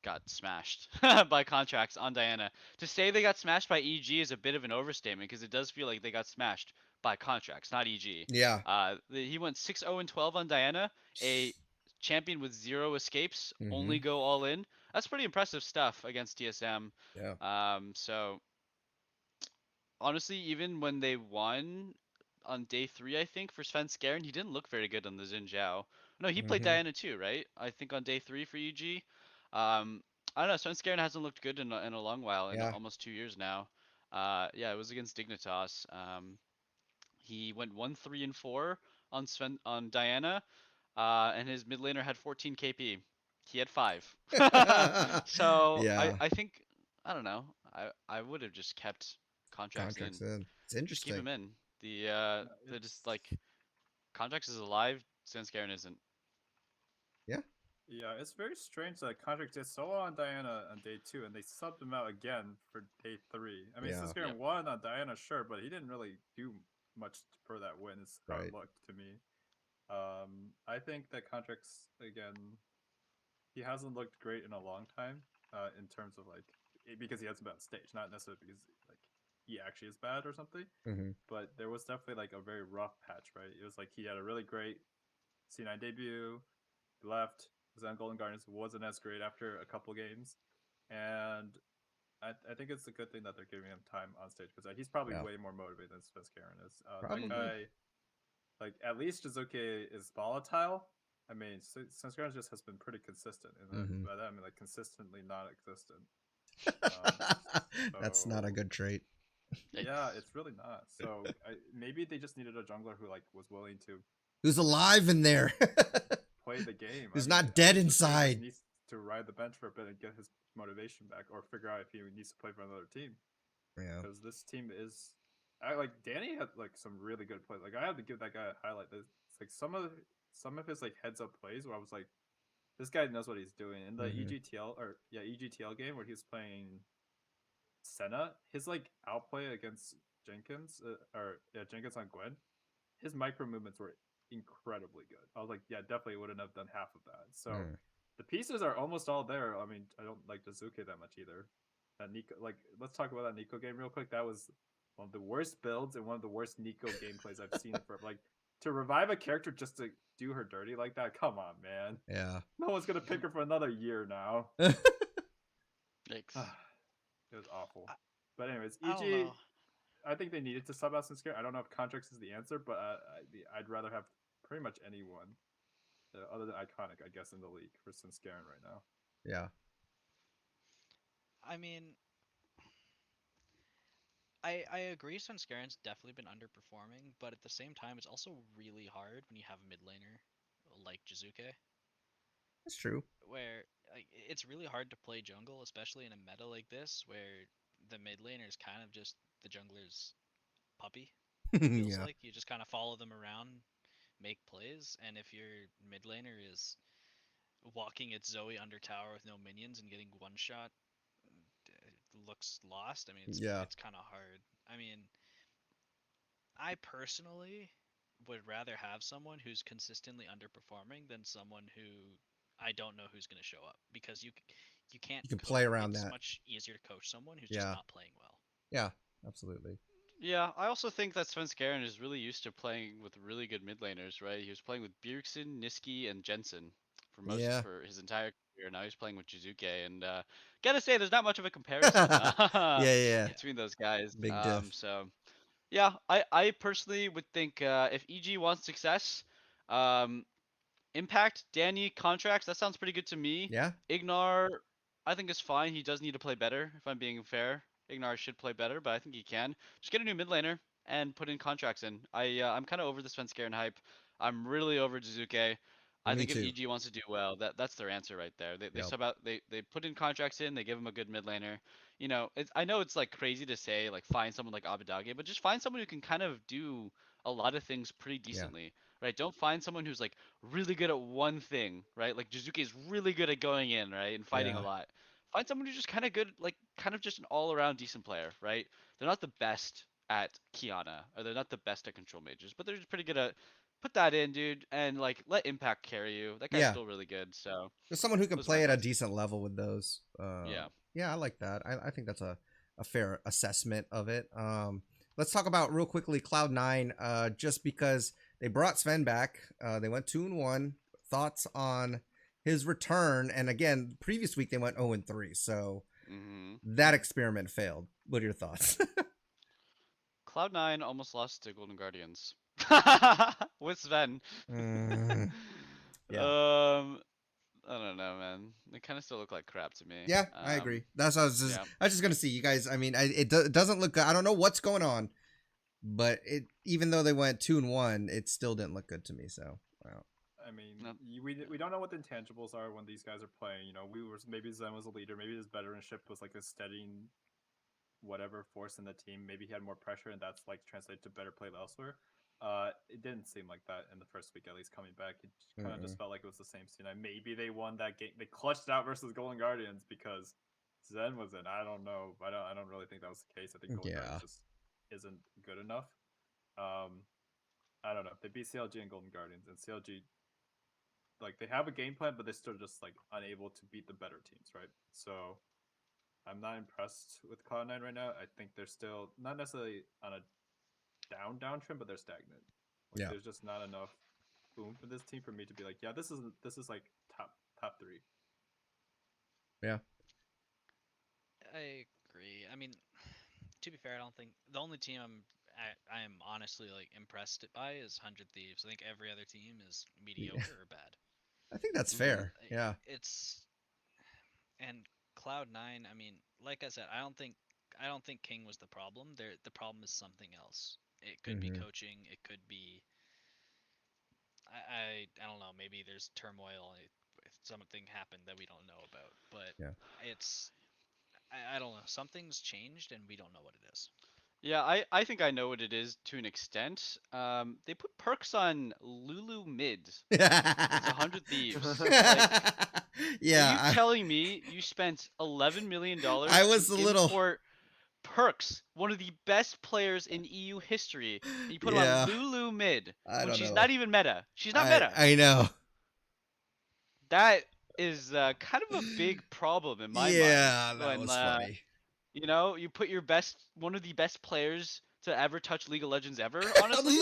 got smashed by contracts on Diana. To say they got smashed by EG is a bit of an overstatement because it does feel like they got smashed by contracts, not EG. Yeah. He went 6-0-12 on Diana, a champion with 0 escapes, Mm-hmm. only go all in. That's pretty impressive stuff against TSM. Yeah. So honestly, even when they won on day 3, I think, for Svenskeren, he didn't look very good on the Xin Zhao. No, he played Mm-hmm. Diana too, right? I think on day 3 for EG. I don't know, Svenskeren hasn't looked good in a long while, in Yeah. almost 2 years now. Yeah, it was against Dignitas. He went 1-3-4 on Diana, and his mid laner had 14 KP. He had 5. So Yeah. I think, I don't know. I would have just kept contracts Contracts in. in. It's Just keep interesting. him in. Yeah, The just it's like contracts is alive. Svenskeren isn't. Yeah. yeah, it's very strange that contract did so well on Diana on day 2, and they subbed him out again for day 3. I mean, Yeah. Siskaren Yep. won on Diana, sure, but he didn't really do much for that win. Is how Right. it looked to me. I think that contracts again, he hasn't looked great in a long time. In terms of like because he hasn't been on stage, not necessarily because like he actually is bad or something. Mm-hmm. But there was definitely like a very rough patch, right? It was like he had a really great C9 debut, left, was on Golden Gardens, wasn't as great after a couple games, and I think it's a good thing that they're giving him time on stage because he's probably Yeah. way more motivated than Svenskeren is. That Probably. guy, like at least Jizuke is volatile. I mean, Svenskeren just has been pretty consistent, and Mm-hmm. by that I mean like consistently non-existent. That's not a So good trait. yeah, it's really not. So maybe they just needed a jungler who like was willing to Who's alive in there? play the game. Who's I mean, not I dead think Jizuke just inside? needs to ride the bench for a bit and get his motivation back, or figure out if he needs to play for another team. Yeah. Because this team is, I like Danny had like some really good plays. Like I have to give that guy a highlight. It's like some of his like heads up plays where I was like, this guy knows what he's doing. In the Mm-hmm. EGTL game where he was playing Senna, his like outplay against Jenkins Jenkins on Gwen, his micro movements were incredibly good. I was like, yeah, definitely wouldn't have done half of that. So Mm. the pieces are almost all there. I mean, I don't like Dazuke that much either. That Nico, like, let's talk about that Nico game real quick. That was one of the worst builds and one of the worst Nico gameplays I've seen for like to revive a character just to do her dirty like that. Come on, man. Yeah. No one's gonna pick her for another year now. Yikes. It was awful. I, But anyways, I don't EG, know. I think they needed to sub out Sincere. I don't know if contracts is the answer, but I'd rather have pretty much anyone other than Iconic, I guess, in the league for Sincere right now. Yeah. I mean, I agree Svenskaren's definitely been underperforming, but at the same time, it's also really hard when you have a mid laner like Jizuke, That's true. where like it's really hard to play jungle, especially in a meta like this, where the mid laner is kind of just the jungler's puppy. It feels Yeah. like you just kind of follow them around, make plays, and if your mid laner is walking its Zoe under tower with no minions and getting one shot, looks lost. I mean, Yeah. it's kind of hard. I mean, I personally would rather have someone who's consistently underperforming than someone who I don't know who's going to show up, because you can't You can play around it's that. much easier to coach someone who's just Yeah. not playing well. Yeah. Absolutely. Yeah, I also think that Svenskeren is really used to playing with really good mid laners, right? He was playing with Bjergsen, Niski, and Jensen Yeah. for his entire career. Now he's playing with Jizuke, and gotta say, there's not much of a comparison Yeah. Yeah. Yeah. between those guys. Big diff. So yeah, I personally would think if EG wants success, um, Impact, Danny, contracts, that sounds pretty good to me. Yeah. Ignar, I think is fine. He does need to play better, if I'm being fair. Ignar should play better, but I think he can. Just get a new mid laner and put in contracts in. I'm kind of over the Svenskeren hype. I'm really over Jizuke. I Me think if too. EG wants to do well, that's their answer right there. They Yep. sub out they put in contracts in, they give him a good mid laner. You know, I know it's like crazy to say like find someone like Abadage, but just find someone who can kind of do a lot of things pretty Yeah. decently. right? Don't find someone who's like really good at one thing, right? Like Jizuke is really good at going in, right, and fighting a Yeah. lot. Find someone who's just kind of good, like kind of just an all-around decent player, right? They're not the best at Kiana, or they're not the best at control mages, but they're just pretty good at put that in, dude, and like let Impact carry you. That guy's Yeah. still really good, so There's someone who can those are my play at a thoughts. decent level with those. Yeah. Yeah, I like that. I think that's a fair assessment of it. Let's talk about real quickly Cloud9. Just because they brought Sven back, they went 2-1. Thoughts on his return? And again, previous week they went 0-3, so Mm-hmm. that experiment failed. What are your thoughts? Cloud9 almost lost to Golden Guardians with Sven. Mm, yeah. I don't know, man. They kind of still look like crap to me. Yeah, I agree. That's what Yeah. I was just gonna see you guys. I mean, it doesn't look good. I don't know what's going on, but even though they went 2-1, it still didn't look good to me. So, wow. I mean, No. we don't know what the intangibles are when these guys are playing. You know, maybe Zen was a leader, maybe his veteranship was like a steadying whatever force in the team. Maybe he had more pressure, and that's like translated to better play elsewhere. It didn't seem like that in the first week, at least coming back. It kind of just felt like it was the same scene. Maybe they won that game. They clutched out versus Golden Guardians because Zen was in. I don't know. I don't really think that was the case. I think Golden Yeah. Guardians just isn't good enough. I don't know. They beat CLG and Golden Guardians, and CLG like they have a game plan, but they're still just like unable to beat the better teams, right? So I'm not impressed with Cloud9 right now. I think they're still not necessarily on a downtrend, but they're stagnant. Like, Yeah. there's just not enough boom for this team for me to be like, yeah, this is like top 3. Yeah. I agree. I mean, to be fair, I don't think the only team I am honestly like impressed by is 100 Thieves. I think every other team is mediocre or bad. I think that's Mhm. fair. Yeah. It's and Cloud9. I mean, like I said, I don't think King was the problem. The problem is something else. It could be coaching. It could be I don't know. Maybe there's turmoil. If something happened that we don't know about, but Yeah. it's I don't know. Something's changed and we don't know what it is. Yeah, I think I know what it is to an extent. They put perks on Lulu mid with 100 Thieves. Like, yeah. are you telling me you spent $11 million I was to a little. import Perks, one of the best players in EU history, and you put him Yeah. on Lulu mid I when don't she's know. not even meta? She's not meta. I know. That is kind of a big problem in my mind. Yeah, that When was funny. you know, you put one of the best players to ever touch League of Legends ever, honestly,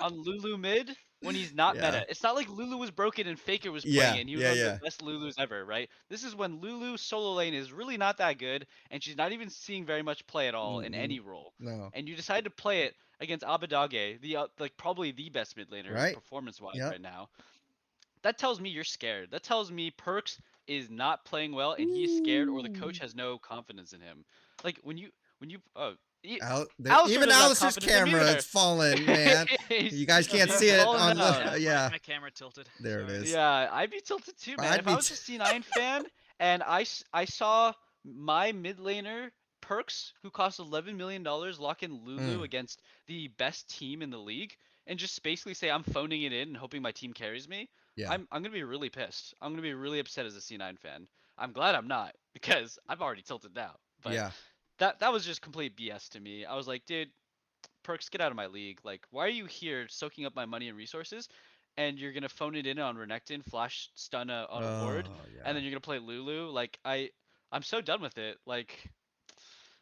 on Lulu mid when he's not Yeah. meta. It's not like Lulu was broken and Faker was Yeah, playing it and he was yeah, one of yeah. the best Lulus ever, right? This is when Lulu solo lane is really not that good and she's not even seeing very much play at all in any role. No. And you decide to play it against Abadage, the like probably the best mid laner Right. performance-wise Yep. right now. That tells me you're scared. That tells me Perks is not playing well and he's scared or the coach has no confidence in him. Like when you Alistair Even doesn't have Alistair's confidence in him camera either. is falling, man. You guys can't he's see it falling on down. the yeah. My camera tilted. There it Sorry. is. Yeah, I'd be tilted too, man. I'd If be I was a C9 fan and I saw my mid laner Perks, who cost $11 million, lock in Lulu against the best team in the league, and just basically say I'm phoning it in and hoping my team carries me, Yeah. I'm gonna be really pissed. I'm gonna be really upset as a C9 fan. I'm glad I'm not because I've already tilted now. But Yeah. that was just complete BS to me. I was like, dude, Perks, get out of my league. Like, why are you here soaking up my money and resources? And you're gonna phone it in on Renekton, flash stun on a ward, Oh, yeah. and then you're gonna play Lulu. Like, I'm so done with it. Like,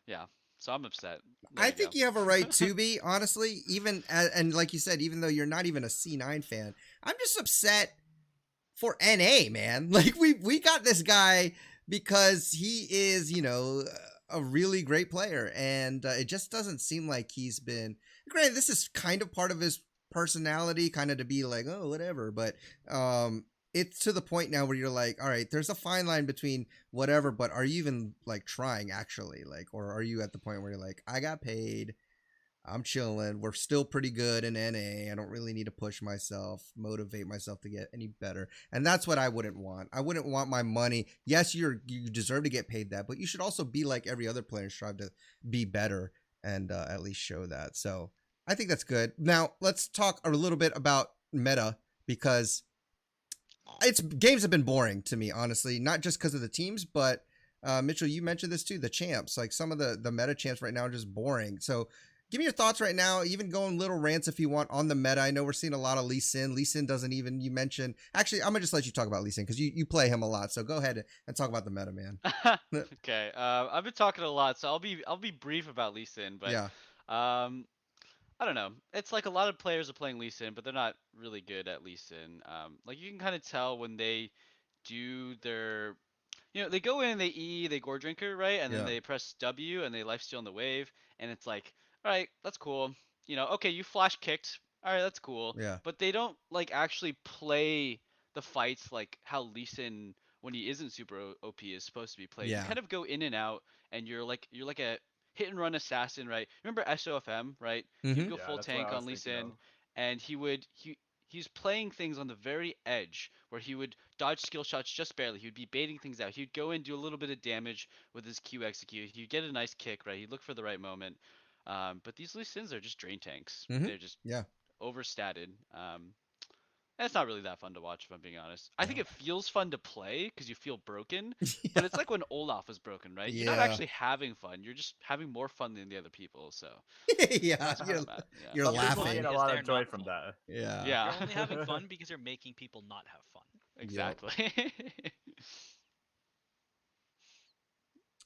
yeah. So I'm upset. There I think go. you have a right to be, honestly. Even and like you said, even though you're not even a C9 fan, I'm just upset for NA, man. Like we got this guy because he is, a really great player, and it just doesn't seem like he's been. Granted, this is kind of part of his personality, kind of to be like, oh, whatever. But it's to the point now where you're like, all right, there's a fine line between whatever, but are you even like trying actually, like, or are you at the point where you're like, I got paid, I'm chilling, we're still pretty good in NA, I don't really need to push myself, motivate myself to get any better. And that's what I wouldn't want. I wouldn't want my money. Yes, you deserve to get paid that, but you should also be like every other player and strive to be better and at least show that. So I think that's good. Now let's talk a little bit about meta, because games have been boring to me, honestly, not just because of the teams, but Mitchell, you mentioned this too, the champs. Like some of the meta champs right now are just boring. So give me your thoughts right now, even going little rants if you want on the meta. I know we're seeing a lot of Lee Sin. Lee Sin doesn't even, you mentioned, actually, I'm gonna just let you talk about Lee Sin because you play him a lot. So go ahead and talk about the meta, man. Okay. I've been talking a lot, so I'll be brief about Lee Sin, but Yeah. um, I don't know. It's like a lot of players are playing Lee Sin, but they're not really good at Lee Sin. Like you can kind of tell when they do their, they go in, they they gore drinker, right? And then Yeah. they press W and they lifesteal on the wave, and it's like, all right, that's cool. Okay, you flash kicked. All right, that's cool. Yeah. But they don't like actually play the fights like how Lee Sin, when he isn't super OP, is supposed to be played. You Yeah. kind of go in and out, and you're like a hit and run assassin, right? Remember SOFM, right? He would Mm-hmm. go Yeah, full that's what tank I was on Lee thinking Sin, of. and he's playing things on the very edge where he would dodge skill shots just barely. He would be baiting things out. He'd go in, do a little bit of damage with his Q execute. He'd get a nice kick, right? He'd look for the right moment. But these Lee Sins are just drain tanks. Mm-hmm. They're just Yeah. overstated. And it's not really that fun to watch, if I'm being honest. I think No. it feels fun to play because you feel broken, Yeah. but it's like when Olaf was broken, right? You're not Yeah. actually having fun. You're just having more fun than the other people. So Yeah. that's where I'm at. Yeah. You're Some It's people fun gain laughing. a because lot they're of joy not from fun. that. Yeah. Yeah. You're only having fun because you're making people not have fun. Yep. Exactly.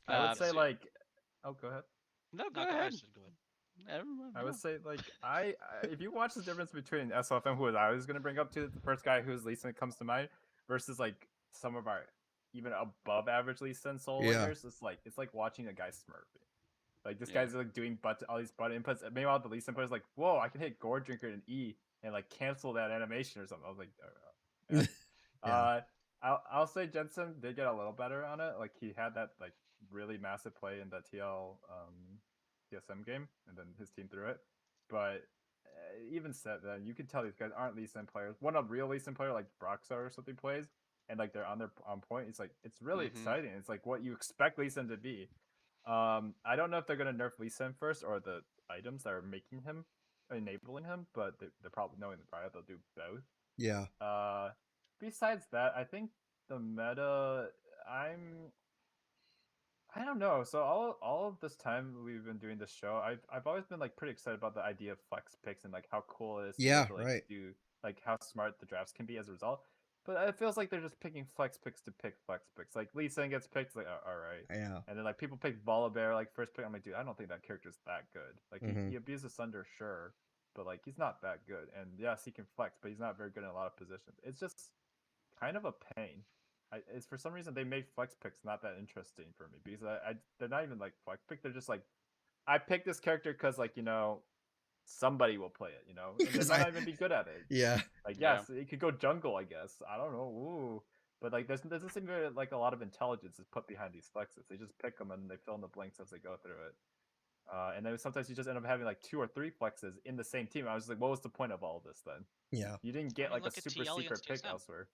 I would say So like, oh, go ahead. no, No, go I ahead. said go ahead. Everyone, I would no. say like if you watch the difference between SLFM, who I was gonna bring up to the first guy who's Lee Sin comes to mind, versus like some of our even above average Lee Sin solo Yeah. laners, it's like watching a guy smurfing. Like this Yeah. guy's like doing all these button inputs. Meanwhile, the Lee Sin player is like, whoa, I can hit Gore Drinker and E and like cancel that animation or something. I was like, yeah. Yeah. I'll say Jensen did get a little better on it. Like he had that like really massive play in the TSM game, and then his team threw it. But even said that, you can tell these guys aren't Lee Sin players. When a real Lee Sin player like Broxar or something plays, and like they're on point, it's really exciting. It's like what you expect Lee Sin to be. I don't know if they're gonna nerf Lee Sin first or the items that are making him enabling him, but they're probably knowing the riot they'll do both. Yeah. Besides that, I think the meta, I don't know. So all of this time we've been doing this show, I've always been like pretty excited about the idea of flex picks and like how cool it is to be Yeah. able to like Right. do like how smart the drafts can be as a result. But it feels like they're just picking flex picks to pick flex picks. Like Lee Sin gets picked, like all right, Yeah. and then like people pick Volibear like first pick. I'm like, dude, I don't think that character's that good. Like Mhm. he abuses Sunder, sure, but like he's not that good. And yes, he can flex, but he's not very good in a lot of positions. It's just kind of a pain. It's for some reason they made flex picks not that interesting for me because they're not even like flex pick. They're just like I picked this character because like somebody will play it, and they Because might not even be good at it. Yeah. Like Yeah. yes, it could go jungle, I guess. I don't know. Ooh. But like there doesn't seem to be like a lot of intelligence is put behind these flexes. They just pick them and they fill in the blanks as they go through it. And then sometimes you just end up having like 2 or 3 flexes in the same team. I was like, what was the point of all this then? Yeah. You didn't I get mean, like a look at super TL secret against pick TSM. elsewhere.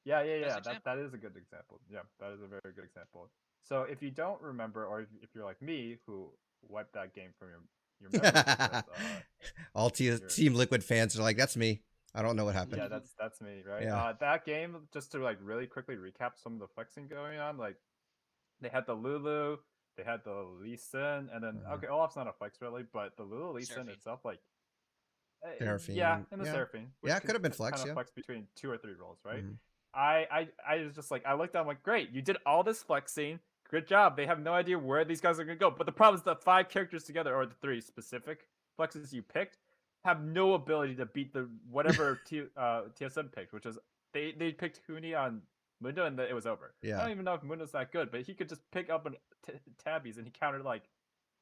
Yeah. Best That example. is a good example. Yeah, that is a very good example. So if you don't remember, or if you're like me who wiped that game from your memory because All Team Liquid fans are like, that's me. I don't know what happened. yeah, that's me, right? Yeah. That game, just to like really quickly recap some of the flexing going on, like they had the Lulu, they had the Lee Sin, and then okay, Olaf's not a flex really, but the Lulu Lee Sin Seraphine. itself, like yeah, Seraphine. and the Yeah. Seraphine, Yeah, which it could have been flex, kind of yeah. flex between 2 or 3 roles, right? Mhm. I was just like, I looked down, I'm like, great, you did all this flexing, good job. They have no idea where these guys are gonna go, but the problem is the 5 characters together, or the 3 specific flexes you picked, have no ability to beat the whatever TSM picked, which is they picked Huni on Mundo and it was over. I Yeah. don't even know if Mundo's that good, but he could just pick up tabbies and he countered like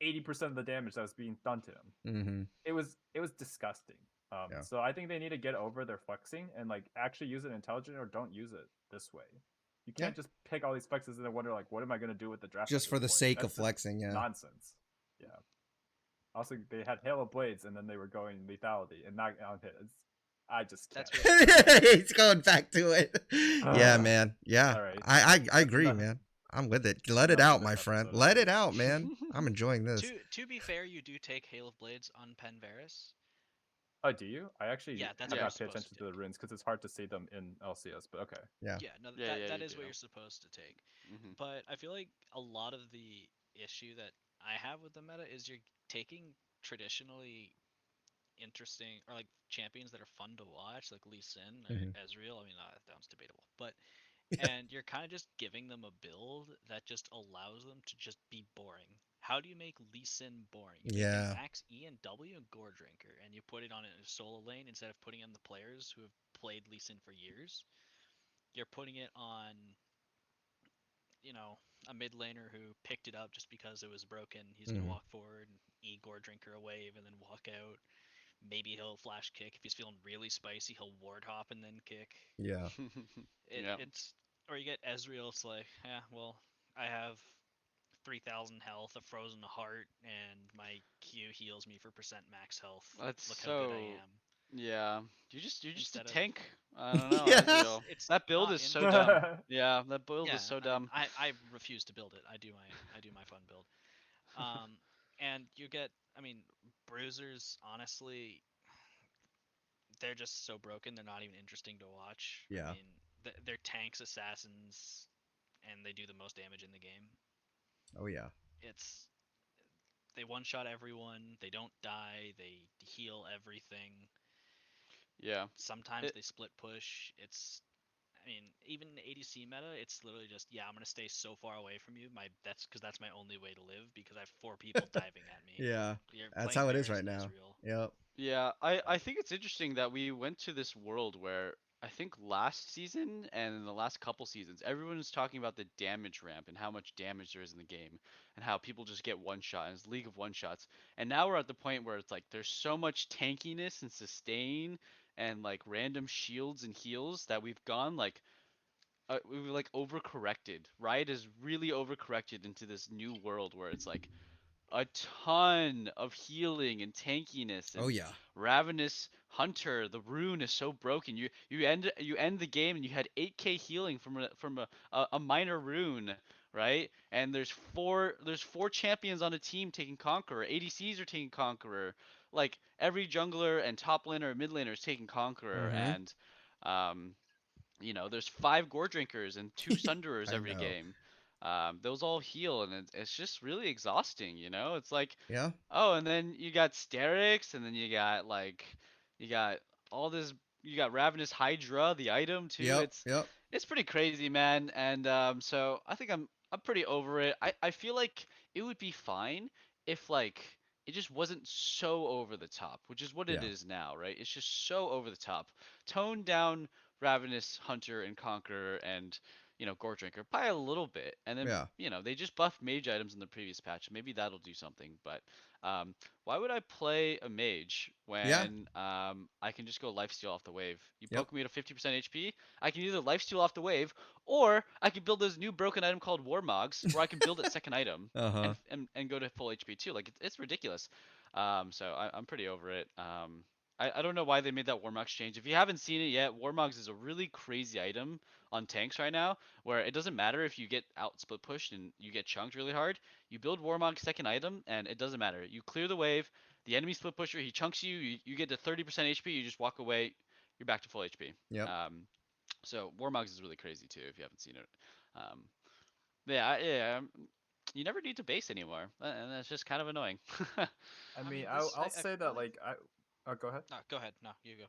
80% of the damage that was being done to him. Mm-hmm. It was disgusting. Yeah. So I think they need to get over their flexing and like actually use it intelligent or don't use it this way. You can't just pick all these flexes and then wonder like, what am I going to do with the draft? Just at for this the point? sake That's of just flexing, yeah. nonsense. Yeah. Also, they had Halo Blades and then they were going lethality and not on hits. I just can't. That's He's going back to it. Yeah, man. Yeah. All right. I agree, enough. man. I'm with it. Let it I'm out, with my it. That's friend. so Let true. it out, man. I'm enjoying this. To be fair, you do take Hail of Blades on Penvaris. Oh, do you? I actually Yeah, that's have what Yeah. you're not paid supposed attention to to the take. runes because it's hard to see them in LCS. But okay. Yeah. Yeah, no, Yeah, yeah, that you is what do. you're supposed to take. Hmm. But I feel like a lot of the issue that I have with the meta is you're taking traditionally interesting or like champions that are fun to watch, like Lee Sin or Mhm. Ezreal. I mean, that one's debatable, but Yeah. and you're kind of just giving them a build that just allows them to just be boring. How do you make Lee Sin boring? You make him Yeah. max E and W and Gore Drinker, and you put it on a solo lane instead of putting on the players who have played Lee Sin for years. You're putting it on, you know, a mid laner who picked it up just because it was broken. He's gonna Mhm. walk forward, and E Gore Drinker a wave, and then walk out. Maybe he'll flash kick if he's feeling really spicy. He'll ward hop and then kick. Yeah. Yeah. It's or you get Ezreal. It's like, yeah, well, I have 3,000 health, a frozen heart, and my Q heals me for percent max health. That's Look how good I so. am. Yeah. You're just a Instead of tank. I don't know, Yeah. Ezreal. it's That build not is so interesting. dumb. Yeah, that build Yeah, is so I mean, dumb. I refuse to build it. I do my fun build. Um, and you get, I mean, bruisers. Honestly, they're just so broken. They're not even interesting to watch. I Yeah. mean, they're tanks, assassins, and they do the most damage in the game. Oh yeah. It's they one shot everyone. They don't die. They heal everything. Yeah. Sometimes It, they split push. I mean, even in the ADC meta, it's literally just, yeah, I'm gonna stay so far away from you. That's my only way to live because I have four people diving at me. Yeah. You're That's playing how it is Varus right and now. Ezreal. Yep. Yeah, I Like, think it's interesting that we went to this world where I think last season and in the last couple seasons, everyone was talking about the damage ramp and how much damage there is in the game and how people just get one shot and it's a league of one shots. And now we're at the point where it's like there's so much tankiness and sustain and like random shields and heals that we've gone like we've like overcorrected. Riot is really overcorrected into this new world where it's like a ton of healing and tankiness Oh and yeah. Ravenous Hunter. The rune is so broken. You end the game and you had 8k healing from a minor rune, right? And there's four champions on a team taking Conqueror. ADCs are taking Conqueror. Like every jungler and top laner and mid laner is taking Conqueror Mhm. and um there's five gore drinkers and two sunderers I every know. game. Those all heal, and it's just really exhausting. It's like, Yeah. oh, and then you got Sterix, and then you got all this, you got Ravenous Hydra, the item too. Yep. It's Yep. it's pretty crazy, man. And so I think I'm pretty over it. I feel like it would be fine if like it just wasn't so over the top, which is what it Yeah. is now, right? It's just so over the top. Tone down Ravenous Hunter and Conqueror and Gore Drinker by a little bit, and then Yeah. they just buffed mage items in the previous patch. Maybe that'll do something. But why would I play a mage Yeah. when I can just go lifesteal off the wave? You Yep. poke me at a 50% HP, I can either lifesteal off the wave, or I can build this new broken item called Warmogs, where I can build it second item Uh-huh. and go to full HP too. Like it's ridiculous. So I'm pretty over it. I don't know why they made that Warmogs change. If you haven't seen it yet, Warmogs is a really crazy item on tanks right now, where it doesn't matter if you get out split pushed and you get chunked really hard. You build Warmog's second item, and it doesn't matter. You clear the wave, the enemy split pusher, he chunks you get to 30% HP, you just walk away, you're back to full HP. Yep. So Warmogs is really crazy too if you haven't seen it. Um, yeah, you never need to base anymore, and that's just kind of annoying. I I mean, mean, I'll I say feel that like. like I. Oh, go ahead. No, go ahead. No, you go.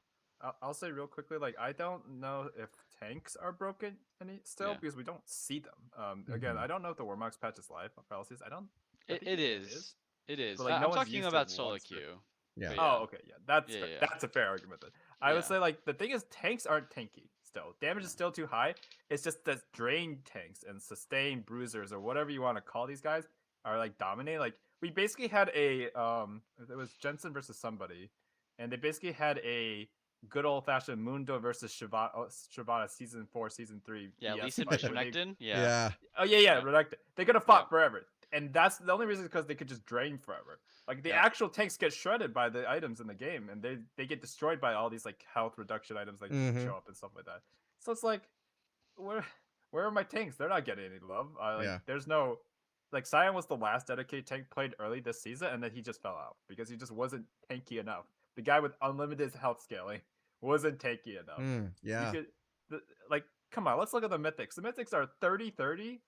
I'll say real quickly, like I don't know if tanks are broken any still Yeah, because we don't see them. Again, Mhm. I don't know if the Warmox patch is live for LCS. I don't. I it, think it it is. is, It is. but like no I'm one's talking used it about solo once. queue. Yeah. But yeah, Oh, okay, yeah, that's yeah, fair. yeah, yeah. That's a fair argument. Then I would Yeah. say like the thing is tanks aren't tanky still. Damage Yeah. is still too high. It's just that drain tanks and sustain bruisers or whatever you want to call these guys are like dominate. Like we basically had it was Jensen versus somebody, and they basically had a good old fashioned Mundo versus Shivata season 4, season 3 Yeah, BS Lee fight versus where they Renekton. Yeah. Yeah. oh yeah Yeah. Redacted. They could have Yeah. fought forever, and that's the only reason is because they could just drain forever. Like the Yeah. actual tanks get shredded by the items in the game, and they get destroyed by all these like health reduction items like Mhm. show up and stuff like that. So it's like, where where are my tanks? They're not getting any love. Yeah. There's no like Sion was the last dedicated tank played early this season, and then he just fell out because he just wasn't tanky enough. The guy with unlimited health scaling wasn't tanky enough. You Yeah. could the, like come on, let's look at the mythics. The mythics are 30-30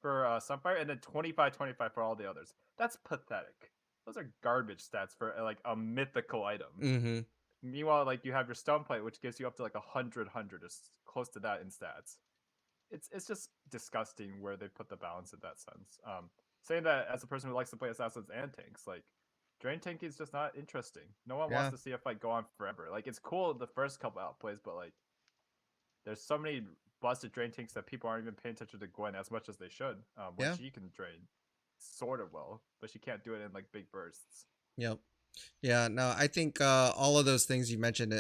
for Sunfire and then 25-25 for all the others. That's pathetic. Those are garbage stats for like a mythical item. Mm-hmm. Meanwhile, like you have your stone plate, which gives you up to like 100, or close to that in stats. It's just disgusting where they put the balance in that sense. Saying that as a person who likes to play assassins and tanks, like drain tank is just not interesting. No one wants Yeah. to see a fight go on forever. Like it's cool the first couple outplays, but like there's so many busted drain tanks that people aren't even paying attention to Gwen as much as they should. When Yeah. she can drain sort of well, but she can't do it in like big bursts. Yep. Yeah. No, I think all of those things you mentioned,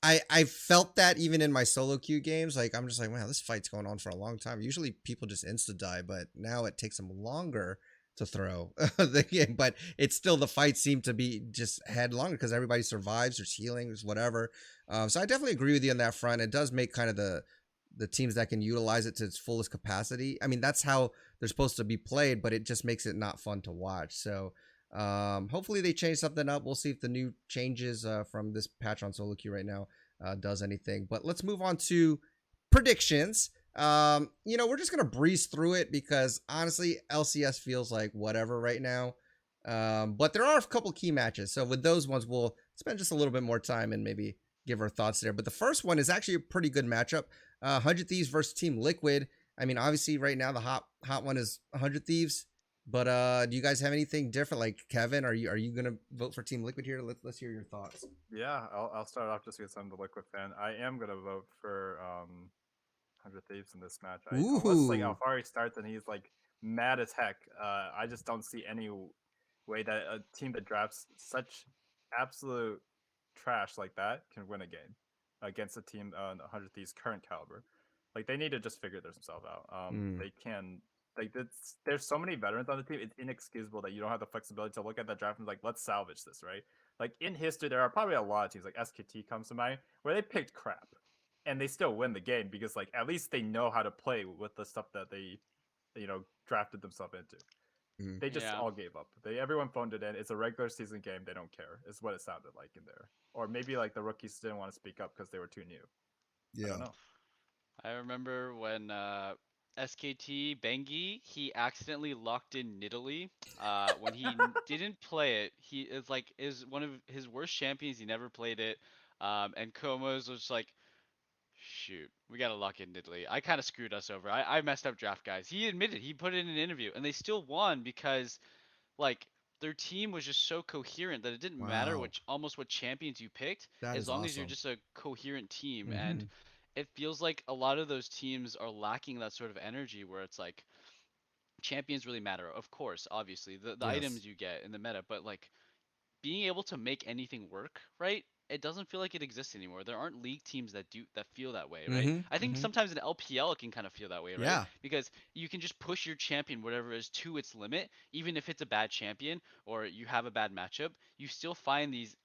I felt that even in my solo queue games. Like I'm just like, wow, this fight's going on for a long time. Usually people just insta die, but now it takes them longer to throw the game. But it's still the fights seem to be just had longer because everybody survives. There's healing. There's whatever. So I definitely agree with you on that front. It does make kind of the teams that can utilize it to its fullest capacity. I mean, that's how they're supposed to be played, but it just makes it not fun to watch. So hopefully they change something up. We'll see if the new changes from this patch on solo queue right now does anything. But let's move on to predictions. We're just gonna breeze through it because honestly, LCS feels like whatever right now. But there are a couple key matches, so with those ones, we'll spend just a little bit more time and maybe give our thoughts there. But the first one is actually a pretty good matchup. 100 Thieves versus Team Liquid. I mean, obviously, right now the hot one is 100 Thieves. But do you guys have anything different? Like Kevin, are you gonna vote for Team Liquid here? Let's hear your thoughts. Yeah, I'll start off just because I'm the Liquid fan. I am gonna vote for 100 Thieves in this match. Unless like Ooh, Alfari starts and he's like mad as heck, I just don't see any way that a team that drafts such absolute trash like that can win a game against a team on 100 Thieves current caliber. Like they need to just figure themselves out. mm, They can like there's so many veterans on the team. It's inexcusable that you don't have the flexibility to look at that draft and like let's salvage this, right? Like in history, there are probably a lot of teams like SKT comes to mind where they picked crap and they still win the game because like at least they know how to play with the stuff that they drafted themselves into. mm, They just Yeah. all gave up. Everyone phoned it in. It's a regular season game. They don't care. Is what it sounded like in there. Or maybe like the rookies didn't want to speak up because they were too new. I don't yeah. know. I remember when SKT Bengi he accidentally locked in Nidalee. When he didn't play it, he is like is one of his worst champions. He never played it. And Komo's was like, shoot, we gotta lock in Nidalee. I kind of screwed us over. I messed up draft guys. He admitted he put it in an interview, and they still won because like their team was just so coherent that it didn't matter Wow, which almost what champions you picked that as is long as you're awesome. just a coherent team. Mm-hmm. And it feels like a lot of those teams are lacking that sort of energy where it's like champions really matter, of course, obviously the Yes. items you get in the meta, but like being able to make anything work, right? It doesn't feel like it exists anymore. There aren't league teams that feel that way, right? I Mm-hmm. think Mm-hmm. sometimes in LPL it can kind of feel that way, right? Yeah, Because you can just push your champion whatever it is to its limit, even if it's a bad champion or you have a bad matchup. You still find these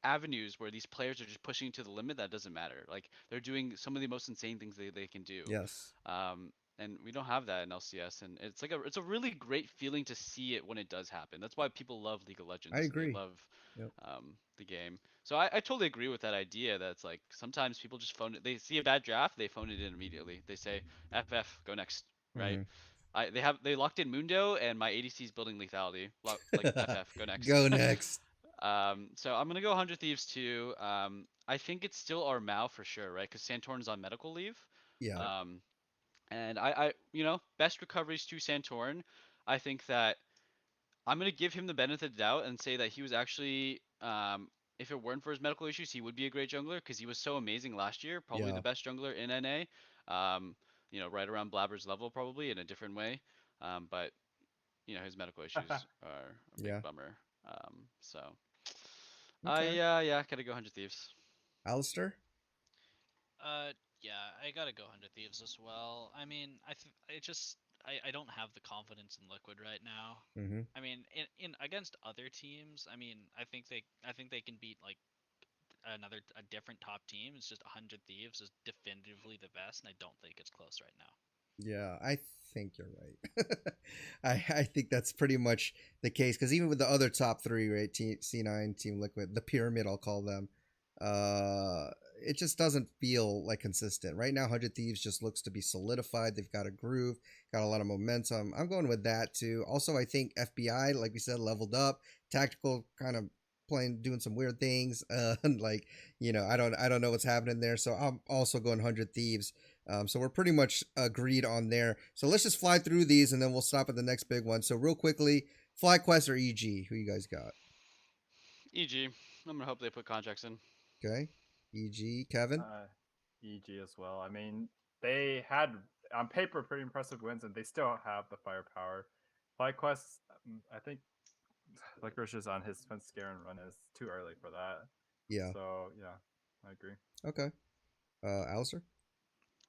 avenues where these players are just pushing to the limit that doesn't matter. Like they're doing some of the most insane things they can do. yes, And we don't have that in LCS, and it's a really great feeling to see it when it does happen. That's why people love League of I Legends and they agree. love Yep. the game. So I totally agree with that idea that it's like sometimes people just phone it. They see a bad draft, they phone it in immediately. They say FF, go next, right? Mm-hmm. They locked in Mundo and my ADC is building lethality. Like FF, go next. Go next. So I'm gonna go 100 Thieves too. I think it's still Armao for sure, right? Because Santorn's on medical leave. Yeah. Yep. Um, and best recoveries to Santorn. I think that I'm gonna give him the benefit of the doubt and say that he was actually, if it weren't for his medical issues, he would be a great jungler because he was so amazing last year. Probably the Yeah. best jungler in NA. Right around Blabber's level, probably in a different way. But his medical issues are a big Yeah. bummer. So I Okay. yeah, gotta go 100 Thieves. Alistair. Uh, yeah, I gotta go 100 Thieves as well. I mean, I don't have the confidence in Liquid right now. Mm-hmm. I mean, in against other teams, I mean, I think they can beat like a different top team. It's just 100 Thieves is definitively the best, and I don't think it's close right now. Yeah, I think you're right. I think that's pretty much the case because even with the other top three, right, C9, Team Liquid, the pyramid, I'll call them, uh, it just doesn't feel like consistent. Right now, 100 Thieves just looks to be solidified. They've got a groove, got a lot of momentum. I'm going with that too. Also, I think FBI, like we said, leveled up, tactical kind of playing, doing some weird things. Like I don't know what's happening there. So I'm also going 100 Thieves. So we're pretty much agreed on there. So let's just fly through these and then we'll stop at the next big one. So real quickly, FlyQuest or EG? Who you guys got? EG. I'm gonna hope they put contracts in. Okay. EG, Kevin? EG as well. I mean, they had on paper pretty impressive wins, and they still have the firepower. FlyQuest, I think Licorice is on his fence scare and run is too early for that. Yeah. So yeah, I agree. Okay. Alistair?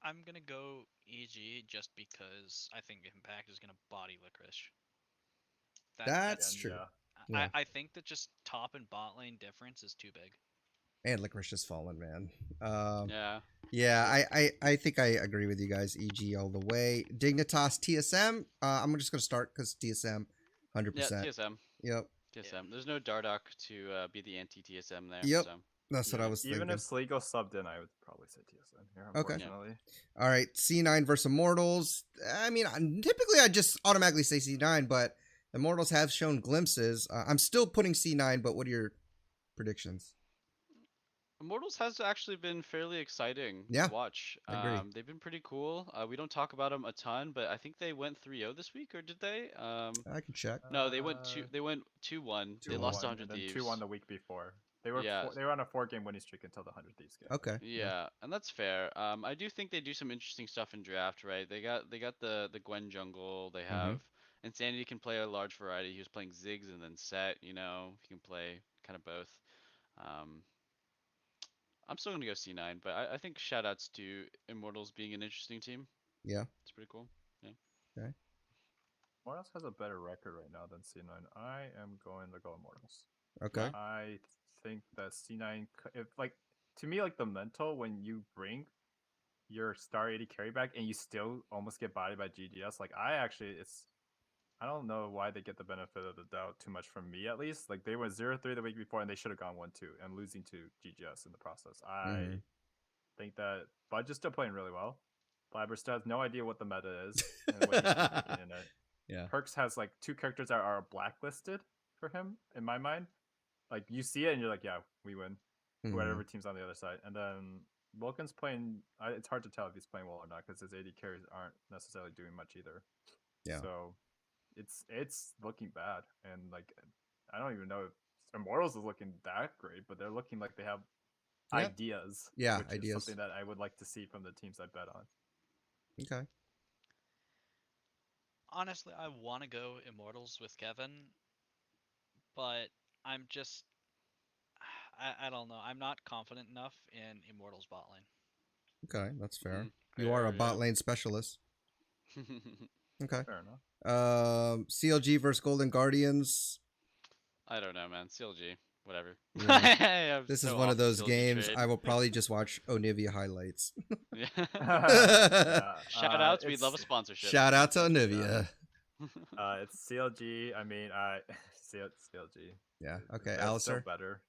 I'm gonna go EG just because I think Impact is gonna body Licorice. That's Again, true. yeah. Yeah. I think that just top and bot lane difference is too big. And Licorice has fallen, man. Yeah. Yeah, I think I agree with you guys. EG all the way. Dignitas, TSM. I'm just gonna start because TSM, 100%. Yeah, TSM. Yep. TSM. There's no Dardoch to be the anti-TSM there. Yep. So. That's what I Even, was even thinking. if Sligo subbed in, I would probably say TSM here, Okay. unfortunately. All right, C9 versus Immortals. I mean, typically I just automatically say C9, but Immortals have shown glimpses. I'm still putting C9, but what are your predictions? Immortals has actually been fairly exciting Yeah, to watch. I agree. They've been pretty cool. We don't talk about them a ton, but I think they went 3-0 this week, or did they? I can check. No, they went 2-1. They lost to 2-1, 100 and then Thieves. 2-1 the week before. They were Yeah. they were on a 4-game winning streak until the 100 Thieves game. Okay. Yeah, and that's fair. I do think they do some interesting stuff in draft, right? They got the Gwen jungle. They have Insanity can play a large variety. He was playing Ziggs and then Set. He can play kind of both. Um, I'm still gonna go C9, but I think shoutouts to Immortals being an interesting team. Yeah. It's pretty cool. Yeah. Okay. Immortals has a better record right now than C9. I am going to go Immortals. Okay. I think that C9, if like to me, like the mental when you bring your star 80 carry back and you still almost get bodied by GDS, like I don't know why they get the benefit of the doubt too much from me, at least. Like they went 0-3 the week before and they should have gone 1-2 and losing to GGS in the process. I think that Budge is still playing really well. Blabber still has no idea what the meta is and what he's thinking in it. Yeah. Perks has like 2 characters that are blacklisted for him, in my mind. Like you see it and you're like, yeah, we win. Whatever team's on the other side. And then Vulcan's playing, it's hard to tell if he's playing well or not because his AD carries aren't necessarily doing much either. Yeah. So it's looking bad. And like, I don't even know if Immortals is looking that great, but they're looking like they have ideas. Yeah, which ideas. is something that I would like to see from the teams I bet on. Okay. Honestly, I want to go Immortals with Kevin, but I'm just I don't know. I'm not confident enough in Immortals bot lane. Okay, that's fair. Fair, You are a bot yeah. lane specialist. Okay. Fair enough. CLG versus Golden Guardians. I don't know, man. CLG, whatever. Yeah. This is one of those games I will probably just watch Onivia highlights. Yeah. Yeah, Shout outs. We'd love a sponsorship. Shout out to Onivia. It's CLG. I mean, CLG. Yeah. Okay, That's Alistair. still better.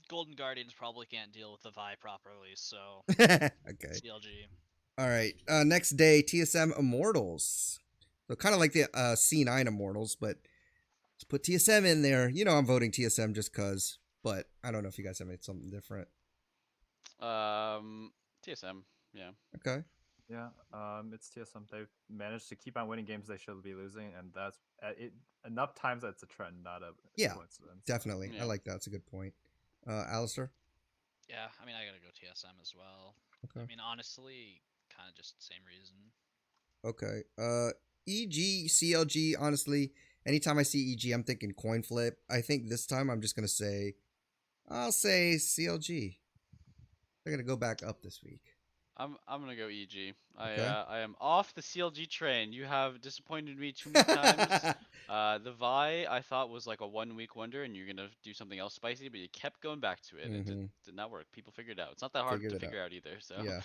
Golden Guardians probably can't deal with the Vi properly, so Okay. CLG. All right. Next day, TSM Immortals. So kind of like the C9 Immortals, but let's put TSM in there. I'm voting TSM just cause, but I don't know if you guys have made something different. TSM. Yeah. Okay. Yeah, it's TSM. They've managed to keep on winning games they should be losing, and that's it. Enough times that's a trend, not a coincidence. Definitely. Yeah. I like that. That's a good point. Alistair? Yeah, I mean I gotta go TSM as well. Okay. I mean honestly, kind of just same reason. Okay. EG, CLG, honestly, anytime I see EG, I'm thinking coin flip. I think this time I'm just going to say, I'll say CLG. They're going to go back up this week. I'm gonna go EG. Okay. I am off the CLG train. You have disappointed me too many times. The Vi I thought was like a 1 week wonder, and you're gonna do something else spicy, but you kept going back to it. It Mm-hmm. did not work. People figured it out. It's not that hard Figured to it out. figure out either. So. Yeah.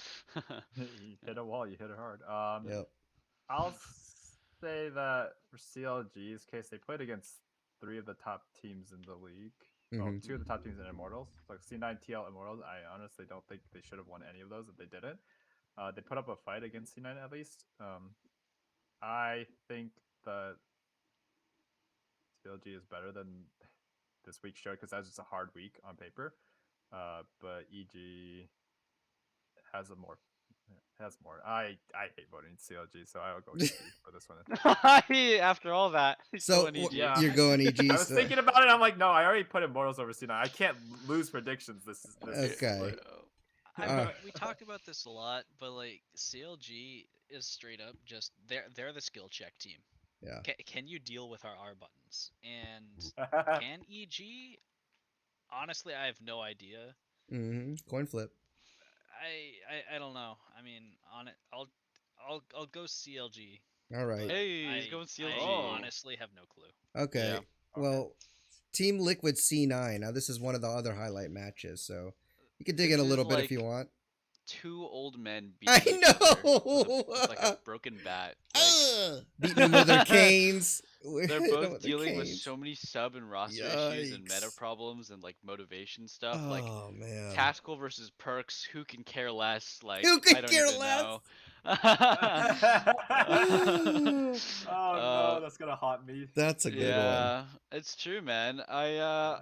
You hit a wall. You hit it hard. Yep. I'll say that for CLG's case, they played against 3 of the top teams in the league. Well, Mhm. 2 of the top teams in Immortals. So C9, TL, Immortals. I honestly don't think they should have won any of those if they didn't. They put up a fight against C9 at least. I think that CLG is better than this week's show because that's just a hard week on paper. But EG has more. I hate voting CLG, so I'll go EG for this one. After all that, he's So going EG. Yeah. you're going EG. I was thinking about it. I'm like, no, I already put Immortals over C9. I can't lose predictions. This Okay. I Uh, mean, we talk about this a lot, but like CLG is straight up just they're the skill check team. Yeah. Can you deal with our R buttons? And can EG? Honestly, I have no idea. Mm-hmm. Coin flip. I don't know. I mean, on it, I'll go CLG. All right. Hey, he's I going CLG. honestly have no clue. Okay. Yeah. Well, Team Liquid C9. Now this is one of the other highlight matches, so you can dig in a This little is bit if like you want. Two old men I beating each other know! with like a broken bat. Like, Beating them with their canes. they're Hitting them both with their dealing with canes. so many sub and roster issues and meta Yikes. problems and like motivation stuff. Like Oh man. tactical versus perks, who can care less? Like Who could I don't care even less? know. Oh no, that's gonna haunt me. That's a good one. Yeah, it's true, man. Yeah.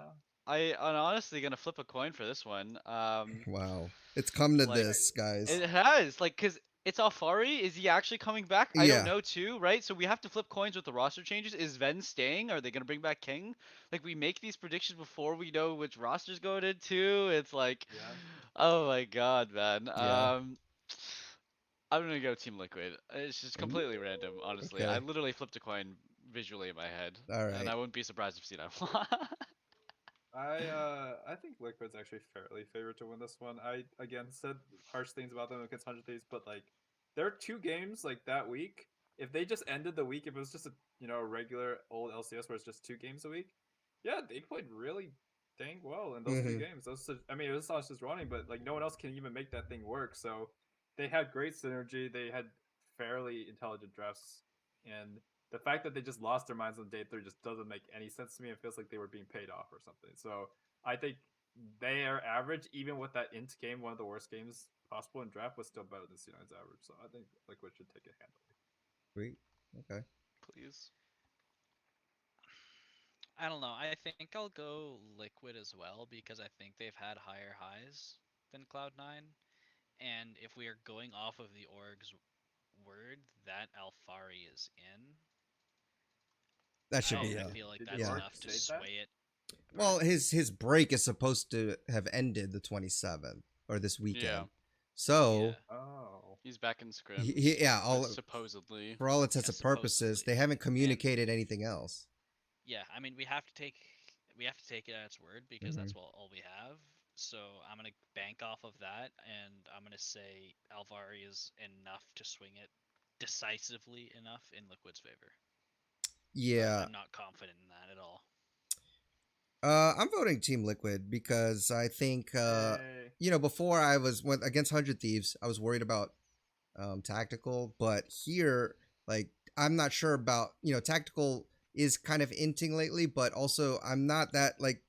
I'm honestly gonna flip a coin for this one. Wow. It's come to Like, this, guys. It has, like, cause it's Alfari. Is he actually coming back? I Yeah. don't know too, right? So we have to flip coins with the roster changes. Is Ven staying? Are they gonna bring back King? Like we make these predictions before we know which roster's going into. It's like, Yeah. oh my god, man. Yeah. I'm gonna go Team Liquid. It's just completely random, honestly. Okay. I literally flipped a coin visually in my head, All right. and I wouldn't be surprised if C9 I think Liquid's actually fairly favored to win this one. I again said harsh things about them against 100 Thieves, but like there are 2 games like that week. If they just ended the week, if it was just a regular old LCS where it's just 2 games a week, yeah, they played really dang well in those 2 games. I mean, it was not just running, but like no one else can even make that thing work. So they had great synergy. They had fairly intelligent drafts, and the fact that they just lost their minds on day 3 just doesn't make any sense to me. It feels like they were being paid off or something. So I think they are average, even with that int game, one of the worst games possible in draft, was still better than C9's average. So I think Liquid should take it handily. Sweet. Okay. Please. I don't know. I think I'll go Liquid as well because I think they've had higher highs than Cloud9. And if we are going off of the org's word that Alfari is in, That should be I a. feel like Did that's the org enough to state that? sway it. Well, his break is supposed to have ended the 27th or this weekend. Yeah. So Yeah. Oh. He's back in scrim. yeah, supposedly. for all intents Yeah, and purposes, supposedly. they haven't communicated anything else. Yeah, I mean we have to take it at its word because that's all we have. So I'm gonna bank off of that, and I'm gonna say Alvari is enough to swing it decisively enough in Liquid's favor. But Yeah. I'm not confident in that at all. I'm voting Team Liquid because I think Yay. before I was against 100 Thieves, I was worried about tactical, but here like I'm not sure about tactical is kind of inting lately, but also I'm not that like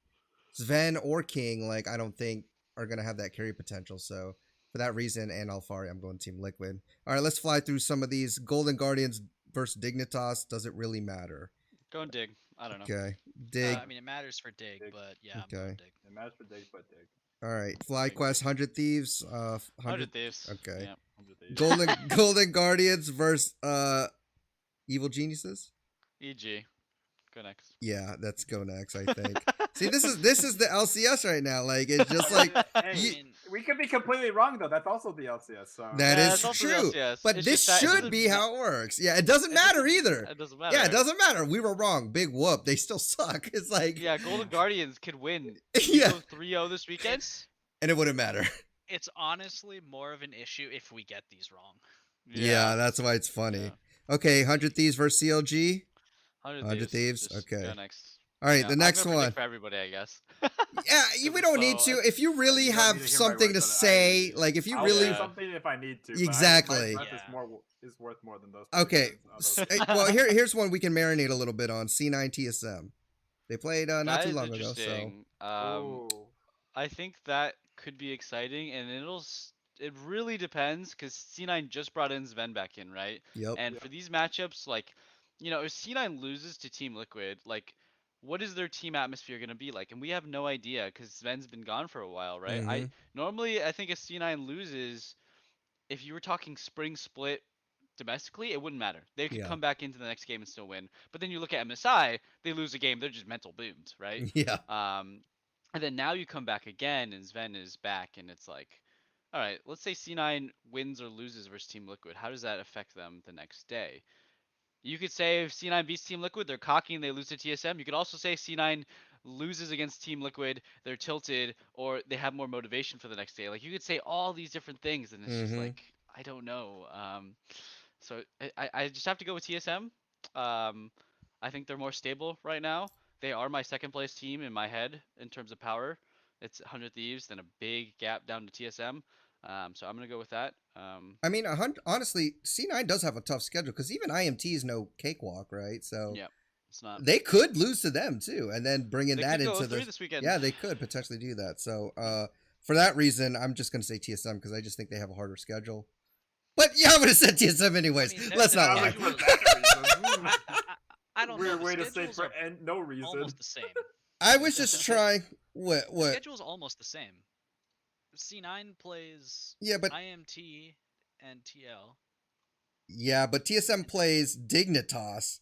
Sven or King, like I don't think are gonna have that carry potential. So for that reason and Alfari, I'm going Team Liquid. All right, let's fly through some of these. Golden Guardians versus Dignitas. Does it really matter? Go and dig. I don't know. Okay, Dig. I mean it matters for Dig, Dig. but yeah, I'm Okay. going Dig. It matters for Dig, but Dig. All right, FlyQuest, 100 Thieves. 100 Thieves. Okay. Yeah. 100 Thieves. Golden Guardians versus Evil Geniuses. EG. Go next. Yeah, that's go next. I think. See, this is the LCS right now. Like it's just like Hey, you- we could be completely wrong though. That's also the LCS. So that Yeah, is it's also the true. LCS. But It's this just that it should be doesn't- how it works. Yeah, it doesn't it matter doesn't- either. It doesn't matter. Yeah, it doesn't matter. We were wrong. Big whoop. They still suck. It's like Yeah, Golden Guardians could win. yeah, Go 3-0 this weekend. It's and it wouldn't matter. It's honestly more of an issue if we get these wrong. Yeah, that's why it's funny. Yeah. Okay, 100 Thieves versus CLG. 100 Thieves. Thieves. Just Okay. go next. All right, Yeah, the I'm next gonna predict one. for everybody, I guess. Yeah, we don't need to. If you really you don't need have to hear my something to words on it. say, like if you I'll really say something if I need to. Exactly. My breath Yeah. is worth more than those. Okay. predictions on those Well, here's one we can marinate a little bit on. C9 TSM. They played not That too is long ago, so interesting. Ooh. I think that could be exciting, and it really depends because C9 just brought in Sven back in, right? yep. And for these matchups, like, if C9 loses to Team Liquid, like, what is their team atmosphere gonna be like? And we have no idea because Sven's been gone for a while, right? Mm-hmm. I think if C9 loses, if you were talking spring split domestically, it wouldn't matter. They could Yeah. come back into the next game and still win. But then you look at MSI, they lose a game, they're just mental boomed, right? Yeah. And then now you come back again and Sven is back and it's like, all right, let's say C9 wins or loses versus Team Liquid. How does that affect them the next day? You could say if C9 beats Team Liquid, they're cocky and they lose to TSM. You could also say C9 loses against Team Liquid, they're tilted, or they have more motivation for the next day. Like you could say all these different things, and it's just Mm-hmm. like I don't know. So I just have to go with TSM. Um, I think they're more stable right now. They are my second place team in my head in terms of power. It's 100 Thieves, then a big gap down to TSM. So I'm gonna go with that. I mean, honestly, C9 does have a tough schedule because even IMT is no cakewalk, right? So Yeah, it's not. they could lose to them too, and then bringing They that could go into 3 the this weekend. yeah, they could potentially do that. So for that reason, I'm just gonna say TSM because I just think they have a harder schedule. But yeah, I would have said TSM anyways. I mean, Let's they're- not I lie. was like, for that reason. I don't know. Weird The way to say schedules for are no reason. almost the same. I was just trying. What? The What? schedule's almost the same. C9 plays Yeah, but IMT and TL. yeah, but TSM plays Dignitas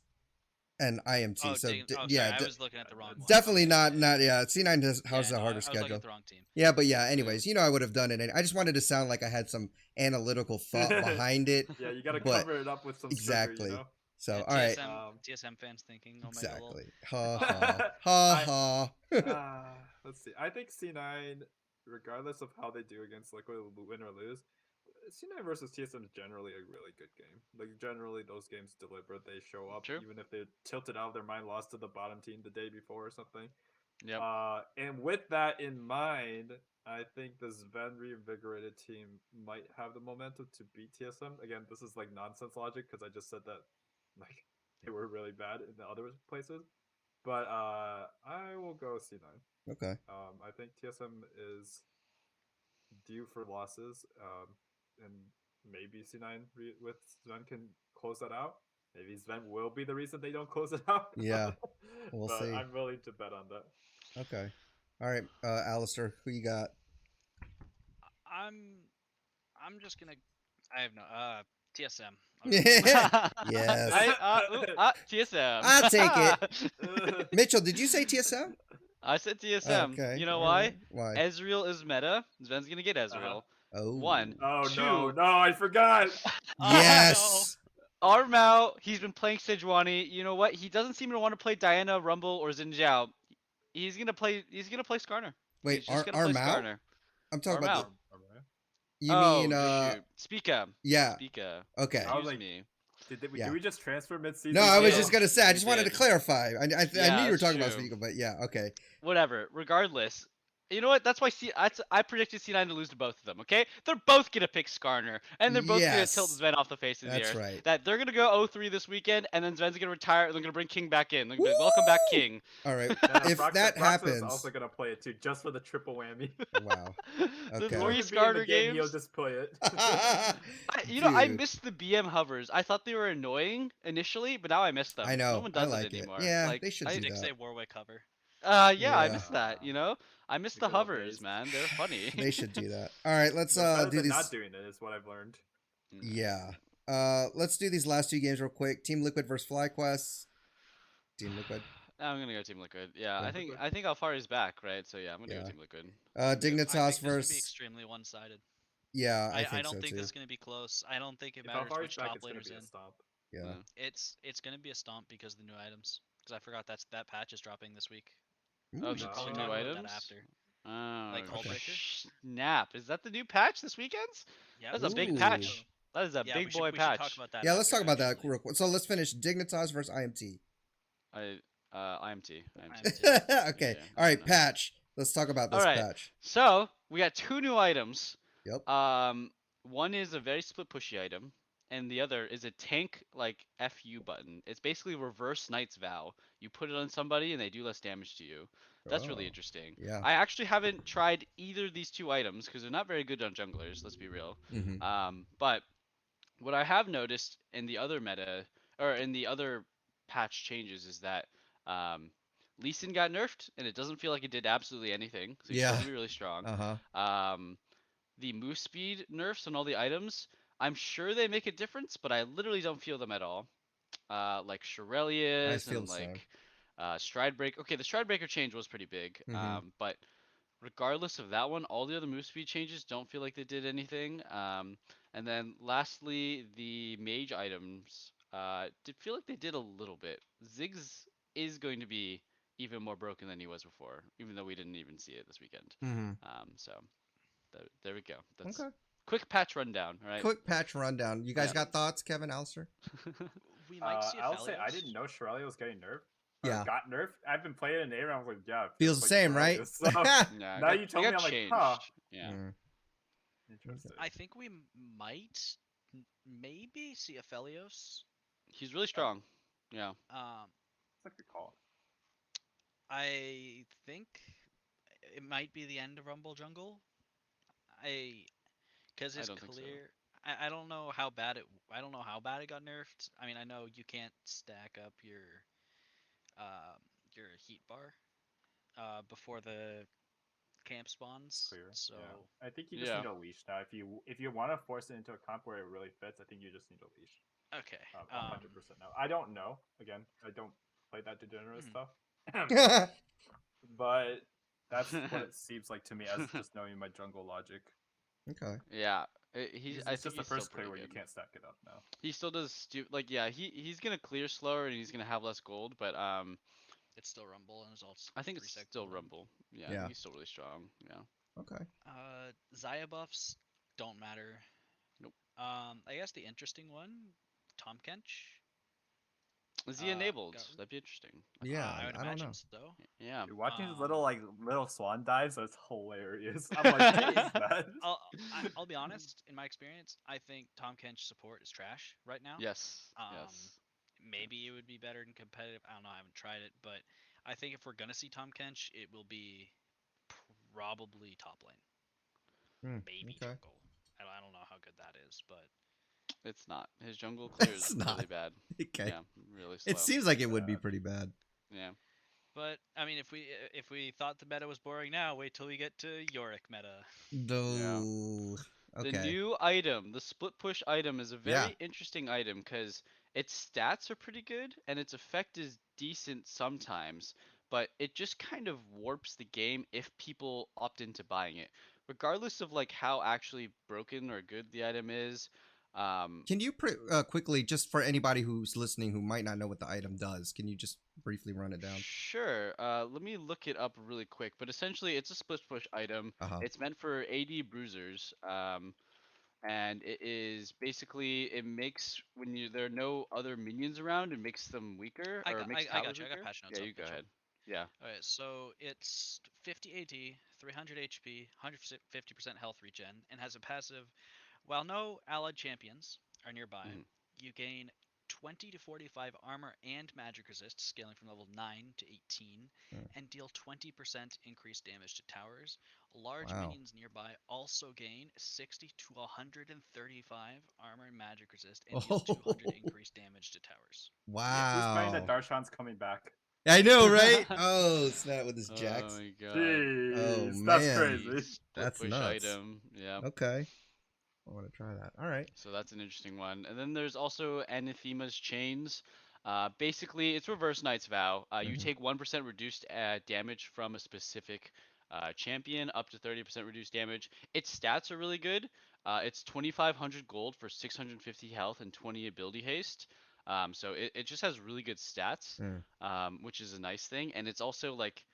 and IMT. Oh, So sorry, yeah, I was looking at the wrong one. definitely Okay, not. yeah, Not yeah. C9 has yeah, a no, harder I was looking schedule. at the wrong team. Yeah, but yeah. Anyways, I would have done it. And I just wanted to sound like I had some analytical thought behind it. Yeah, you gotta But- cover it up with some exactly. Sugar, So And all right. TSM fans thinking, oh my god. Exactly. Ha ha ha ha. Let's see. I think C9, regardless of how they do against Liquid, win or lose, C9 versus TSM is generally a really good game. Like generally, those games deliver. They show up, True. even if they're tilted out of their mind, lost to the bottom team the day before or something. Yep. And with that in mind, I think this Sven reinvigorated team might have the momentum to beat TSM. Again, this is like nonsense logic because I just said that like they were really bad in the other places. But I will go C9. Okay. I think TSM is due for losses, and maybe C9 with Sven can close that out. Maybe Sven will be the reason they don't close it out. Yeah, we'll but see. I'm willing to bet on that. Okay. All right, Alistair, who you got? I'm just gonna. I have no. TSM. Yes. TSM. I'll take it. Mitchell, did you say TSM? I said TSM. Okay. You know all why? right. Why? Ezreal is meta. Sven's gonna get Ezreal. Oh. One. Oh Two. no, I forgot. Yes. Armao, he's been playing Sejuani. You know what? He doesn't seem to want to play Diana, Rumble, or Xin Zhao. He's gonna play Skarner. Wait, He's just gonna play Armao? Skarner. I'm talking Armao. about you Oh, mean shoot. Speaka. yeah. Speaka. Okay. I was Excuse like, me. Yeah. Did we just transfer mid-season? No, I was did. just gonna say. I We just wanted to did. clarify. I knew Yeah, you were that's talking about true. Speaker, but yeah, okay. Whatever. Regardless, you know what? That's why I predicted C9 to lose to both of them. Okay, they're both gonna pick Skarner, and they're both gonna tilt Yes. Sven off the face of the That's earth. right. That they're gonna go 0-3 this weekend, and then Sven's gonna retire. And they're gonna bring King back in. They're gonna be like, welcome back, Woo! King. All right. Yeah, If that Broxton happens, is also gonna play it too, just for the triple whammy. wow. The Okay. three Won't be in the Skarner game, He'll games. just play it. I Dude. missed the BM hovers. I thought they were annoying initially, but now I miss them. I know. No one I does like it anymore. Yeah, Like, they should I, do Six that. A Warwick cover. yeah, I Yeah. miss that. I miss The the good old hovers, days. man. They're funny. They should do that. All right, let's Better do than these. not doing it is what I've learned. Yeah. Let's do these last two games real quick. Team Liquid versus FlyQuest. Team Liquid. I'm gonna go Team Liquid. Yeah, Yeah. I think Alfari's back, right? So yeah, I'm gonna Yeah. go Team Liquid. I think Dignitas this is gonna be versus. extremely one-sided. Yeah, I I think don't so think too. this is gonna be close. I don't think it If matters Alvari's which back, top it's gonna laner's be a in. stomp. Yeah. It's gonna be a stomp because of the new items. Because I forgot that patch is dropping this week. Oh, Ooh. should Probably new talk about items? that after. Oh, Like Hullbreaker. snap. Is that the new patch this weekend? Yeah, That's a this big weekend. Ooh. patch. That is a Yeah, big boy we should talk patch. about that. Yeah, let's after, talk about that actually. real quick. So let's finish Dignitas versus IMT. IMT. IMT. Okay. Yeah, All right, patch. Let's talk about All this right. patch. So we got two new items. Yep. One is a very split pushy item, and the other is a tank like FU button. It's basically reverse Knight's Vow. You put it on somebody and they do less damage to you. That's really Oh, interesting. yeah. I actually haven't tried either of these two items because they're not very good on junglers. Let's be real. Mm-hmm. But what I have noticed in the other meta or in the other patch changes is that Lee Sin got nerfed and it doesn't feel like it did absolutely anything. So he's still Yeah. gonna be really strong. Uh-huh. The move speed nerfs on all the items, I'm sure they make a difference, but I literally don't feel them at all. Like I Shurelius feel and the same. like Stride Break. Okay, the Stride Breaker change was pretty big. Mm-hmm. But regardless of that one, all the other move speed changes don't feel like they did anything. And then lastly, the mage items did feel like they did a little bit. Ziggs is going to be even more broken than he was before, even though we didn't even see it this weekend. Mm-hmm. So there we go. That's Okay. quick patch rundown, all right? Quick patch rundown. You guys Yeah. got thoughts, Kevin, Alistair? We might see a I'll say I Felios. didn't know Shirelli was getting nerfed. Yeah. Got nerfed. I've been playing in A, and I was like, yeah, it Feels the like same, right? Shirelli. So Yeah, now you told me, I'm like, changed. huh. Yeah. Mm. Interesting. I think we might maybe see a Felios. He's really strong. Yeah. That's a good call. I think it might be the end of Rumble Jungle. Because I it's don't think so. clear. I don't know how bad it. I don't know how bad it got nerfed. I mean, I know you can't stack up um your heat bar before the camp spawns. Clear. So yeah. I think you just need a leash now. If you want to force it into a comp where it really fits, I think you just need a leash. okay. 100% now. I don't know. Again, I don't play that degenerate Hmm. stuff. But that's what it seems like to me as just knowing my jungle logic. Okay. Yeah. It's I just think the he's still first clear pretty where you good. can't stack it up now. He still does like yeah, he's gonna clear slower and he's gonna have less gold, but It's still Rumble and it's all. I think it's 3 sec still cooldown. Rumble. Yeah, I Yeah. think he's still really strong. Yeah. Okay. Xayah buffs don't matter. Nope. I guess the interesting one, Tom Kench. Is he enabled? got- That'd be interesting. Yeah, I would I don't imagine know. so. Yeah. Dude, watching his Um, little swan dives, that's hilarious. I'm like, what is that? I'll be honest. In my experience, I think Tom Kench support is trash right now. Yes. Um, Yes. Maybe it would be better in competitive. I don't know. I haven't tried it, but I think if we're gonna see Tom Kench, it will be probably top lane, maybe Okay. jungle. I don't know how good that is, but It's not. His jungle clear It's is not. really bad. Okay. Yeah, really slow. It seems like it would be pretty bad. Yeah. but I mean, if we thought the meta was boring now, wait till we get to Yorick meta. Though. The Okay. new item, the split push item, is a Yeah. very interesting item because its stats are pretty good and its effect is decent sometimes, but it just kind of warps the game if people opt into buying it. Regardless of like how actually broken or good the item is, Can you quickly, just for anybody who's listening who might not know what the item does, can you just briefly run it down? sure. Let me look it up really quick. But essentially, it's a split push item. Uh-huh. It's meant for AD bruisers. And it is basically it makes when there are no other minions around, it makes them weaker I or got, makes I towers got you. I got weaker. patch notes Yeah, up. you go Mitchell. ahead. Yeah. Alright, so it's 50 AD, 300 HP, 150% health regen, and has a passive. While no allied champions are nearby, Mhm. you gain 20 to 45 armor and magic resist, scaling from level 9 to 18, Mm. and deal 20% increased damage to towers. Large Wow. minions nearby also gain 60 to 135 armor and magic resist, and deal 200 increased damage to towers. Who's playing that Wow. Darshan's coming back? I know, right? Oh, snap with his Oh jacks. my god. Oh, Jeez, that's man. crazy. Split That's push nuts. item. Yeah. Okay. I want to try that. All right. So that's an interesting one. And then there's also Anathema's Chains. Basically, it's Reverse Knight's Vow. You Mhm. take 1% reduced damage from a specific champion, up to 30% reduced damage. Its stats are really good. It's 2,500 gold for 650 health and 20 ability haste. So it just has really good stats, Mm. which is a nice thing. And it's also like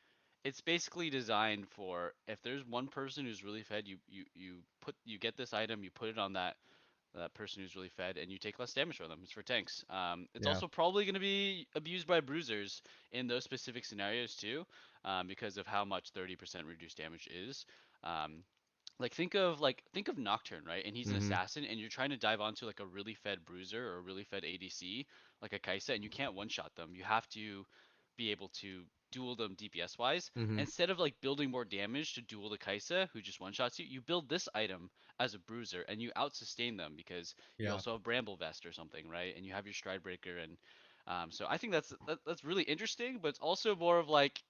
it's basically designed for if there's one person who's really fed, you get this item, you put it on that person who's really fed, and you take less damage from them. It's for tanks. It's Yeah. also probably going to be abused by bruisers in those specific scenarios too, because of how much 30% reduced damage is. Um, think of Nocturne, right? And he's an Mm-hmm. assassin, and you're trying to dive onto like a really fed bruiser or a really fed ADC, like a Kaisa, and you can't one-shot them. You have to be able to duel them DPS wise. Mm-hmm. Instead of like building more damage to duel the Kaisa, who just one-shots you, you build this item as a bruiser, and you out-sustain them because you Yeah. also have Bramble Vest or something, right? And you have your Stride Breaker, and so I think that's really interesting, but it's also more of like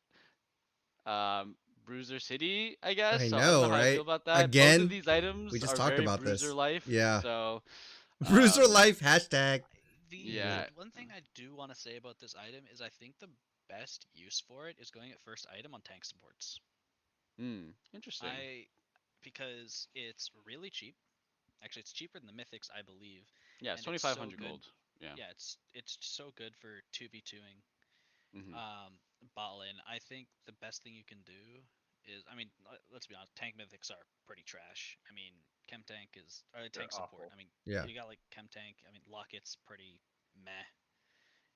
um, Bruiser City, I guess. I So I don't know know, how I feel right? about that. Both of Again, these we items just are talked very about Bruiser this. life. Yeah. So Bruiser um, life hashtag. The yeah, one thing I do want to say about this item is I think the best use for it is going at first item on tank supports. interesting. I because it's really cheap. Actually, it's cheaper than the mythics, I believe, Yeah, it's and it's so 2,500 good. gold. Yeah. Yeah, it's so good for 2v2ing hmm bot lane. I think the best thing you can do is, I mean, let's be honest, tank mythics are pretty trash. I mean, chem tank is or They're tank support. awful. I mean, Yeah. you got like chem tank. I mean, Locket's pretty meh.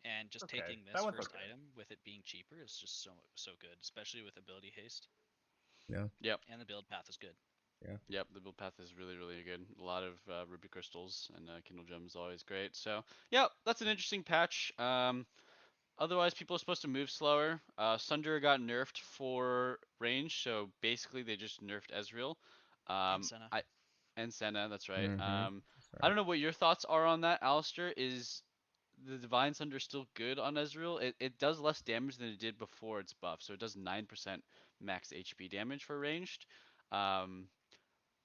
And just Okay, taking that this one's first okay. item with it being cheaper is just so good, especially with ability haste. Yeah. Yep. And the build path is good. Yeah. Yep. The build path is really, really good. A lot of ruby crystals and Kindle gems is always great. So yeah, that's an interesting patch. Otherwise, people are supposed to move slower. Sunder got nerfed for range, so basically they just nerfed Ezreal. And Um, Senna. I and Senna, that's right. Mm-hmm. I Sorry. don't know what your thoughts are on that, Alistair. Is the Divine Sunder still good on Ezreal? It does less damage than it did before its buff, so it does 9% max HP damage for ranged. Um,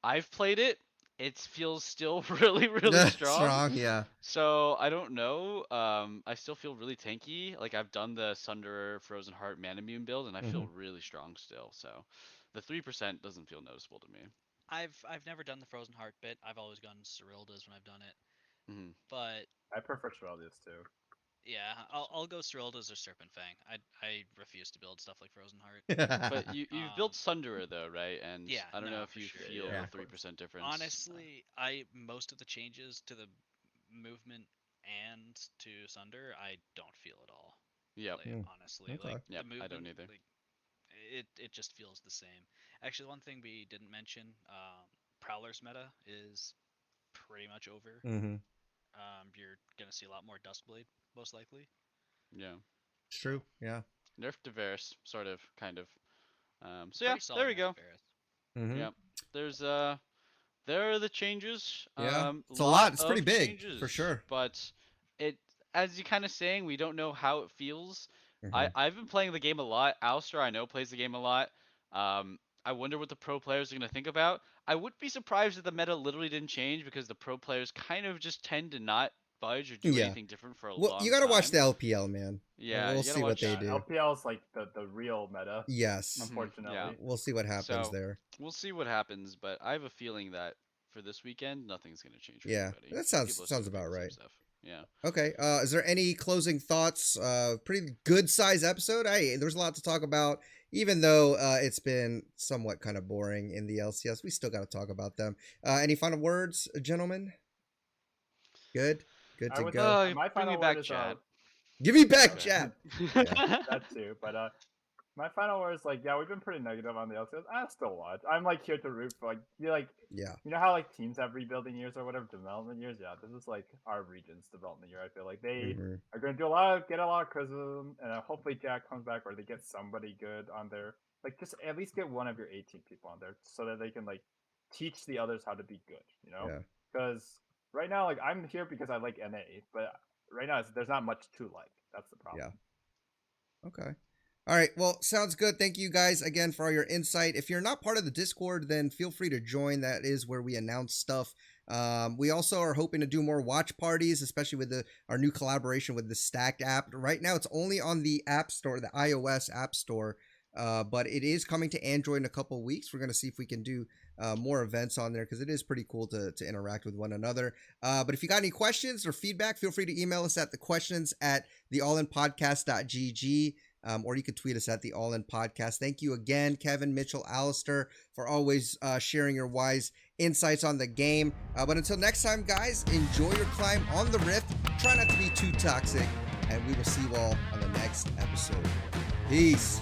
I've played it. It feels still really, really strong. Strong. Yeah. So I don't know. I still feel really tanky. Like I've done the Sunder Frozen Heart Manamune build, and I Mm-hmm. feel really strong still. So the 3% doesn't feel noticeable to me. I've never done the Frozen Heart bit. I've always gone Cyrilda's when I've done it. hmm But I prefer Shroudis too. yeah, I'll go Cyrilda's or Serpent Fang. I refuse to build stuff like Frozen Heart. But you've built Sunderer though, right? And Yeah, I don't know no, if for you sure. feel Yeah, the of course. 3% difference. Honestly, most of the changes to the movement and to Sunder, I don't feel at all. Yep. Like Mm, honestly, okay. like the Yep. I don't movement, either. like it just feels the same. Actually, one thing we didn't mention, Prowler's meta is pretty much over. Mm-hmm. You're gonna see a lot more Duskblade, most likely. Yeah. It's So true. Yeah. Nerf to Varus, sort of, kind of. So yeah, pretty there solid we nerf go. to Varus. Mm-hmm. Yeah. There's there are the changes. Yeah. It's a lot. Lot It's pretty of big for changes, sure. but it, as you kind of saying, we don't know how it feels. Mm-hmm. I've been playing the game a lot. Alistair, I know, plays the game a lot. I wonder what the pro players are gonna think about. I wouldn't be surprised if the meta literally didn't change because the pro players kind of just tend to not budge or do Yeah. anything different for a Well, you long got to watch the time. LPL, man. Yeah, We'll you gotta see what they watch. Yeah, do. LPL is like the real meta, Yes. Yeah. unfortunately. We'll see what happens So there. we'll see what happens, but I have a feeling that for this weekend, nothing's gonna change for Yeah. anybody. That sounds People are still sounds gonna do about the same right. stuff. Yeah. Okay. Is there any closing thoughts? Pretty good size episode. There's a lot to talk about. Even though it's been somewhat kind of boring in the LCS, we still got to talk about them. Any final words, gentlemen? Good. Good I to would. go. My Bring me final word back, is Chad. Give me back, Okay. chat. Yeah. that too, but my final word is like, yeah, we've been pretty negative on the LCS. I still watch. I'm like here to root for Yeah. you know how like teams have rebuilding years or whatever, development years. Yeah, this is like our region's development year. I feel like they Mm-hmm. are going to get a lot of criticism, and hopefully Jack comes back or they get somebody good on there. Like just at least get one of your 18 people on there so that they can like teach the others how to be good. You know, Yeah. because right now like I'm here because I like NA, but right now there's not much to like. That's the problem. Yeah. Okay. All right. Well, sounds good. Thank you guys again for all your insight. If you're not part of the Discord, then feel free to join. That is where we announce stuff. We also are hoping to do more watch parties, especially with our new collaboration with the Stacked app. Right now, it's only on the App Store, the iOS App Store, but it is coming to Android in a couple of weeks. We're going to see if we can do more events on there because it is pretty cool to interact with one another. But if you got any questions or feedback, feel free to email us at the questions at theallinpodcast.gg. or you can tweet us at the All In Podcast. Thank you again, Kevin, Mitchell, Alistair, for always sharing your wise insights on the game. But until next time, guys, enjoy your climb on the Rift. Try not to be too toxic, and we will see you all on the next episode. Peace.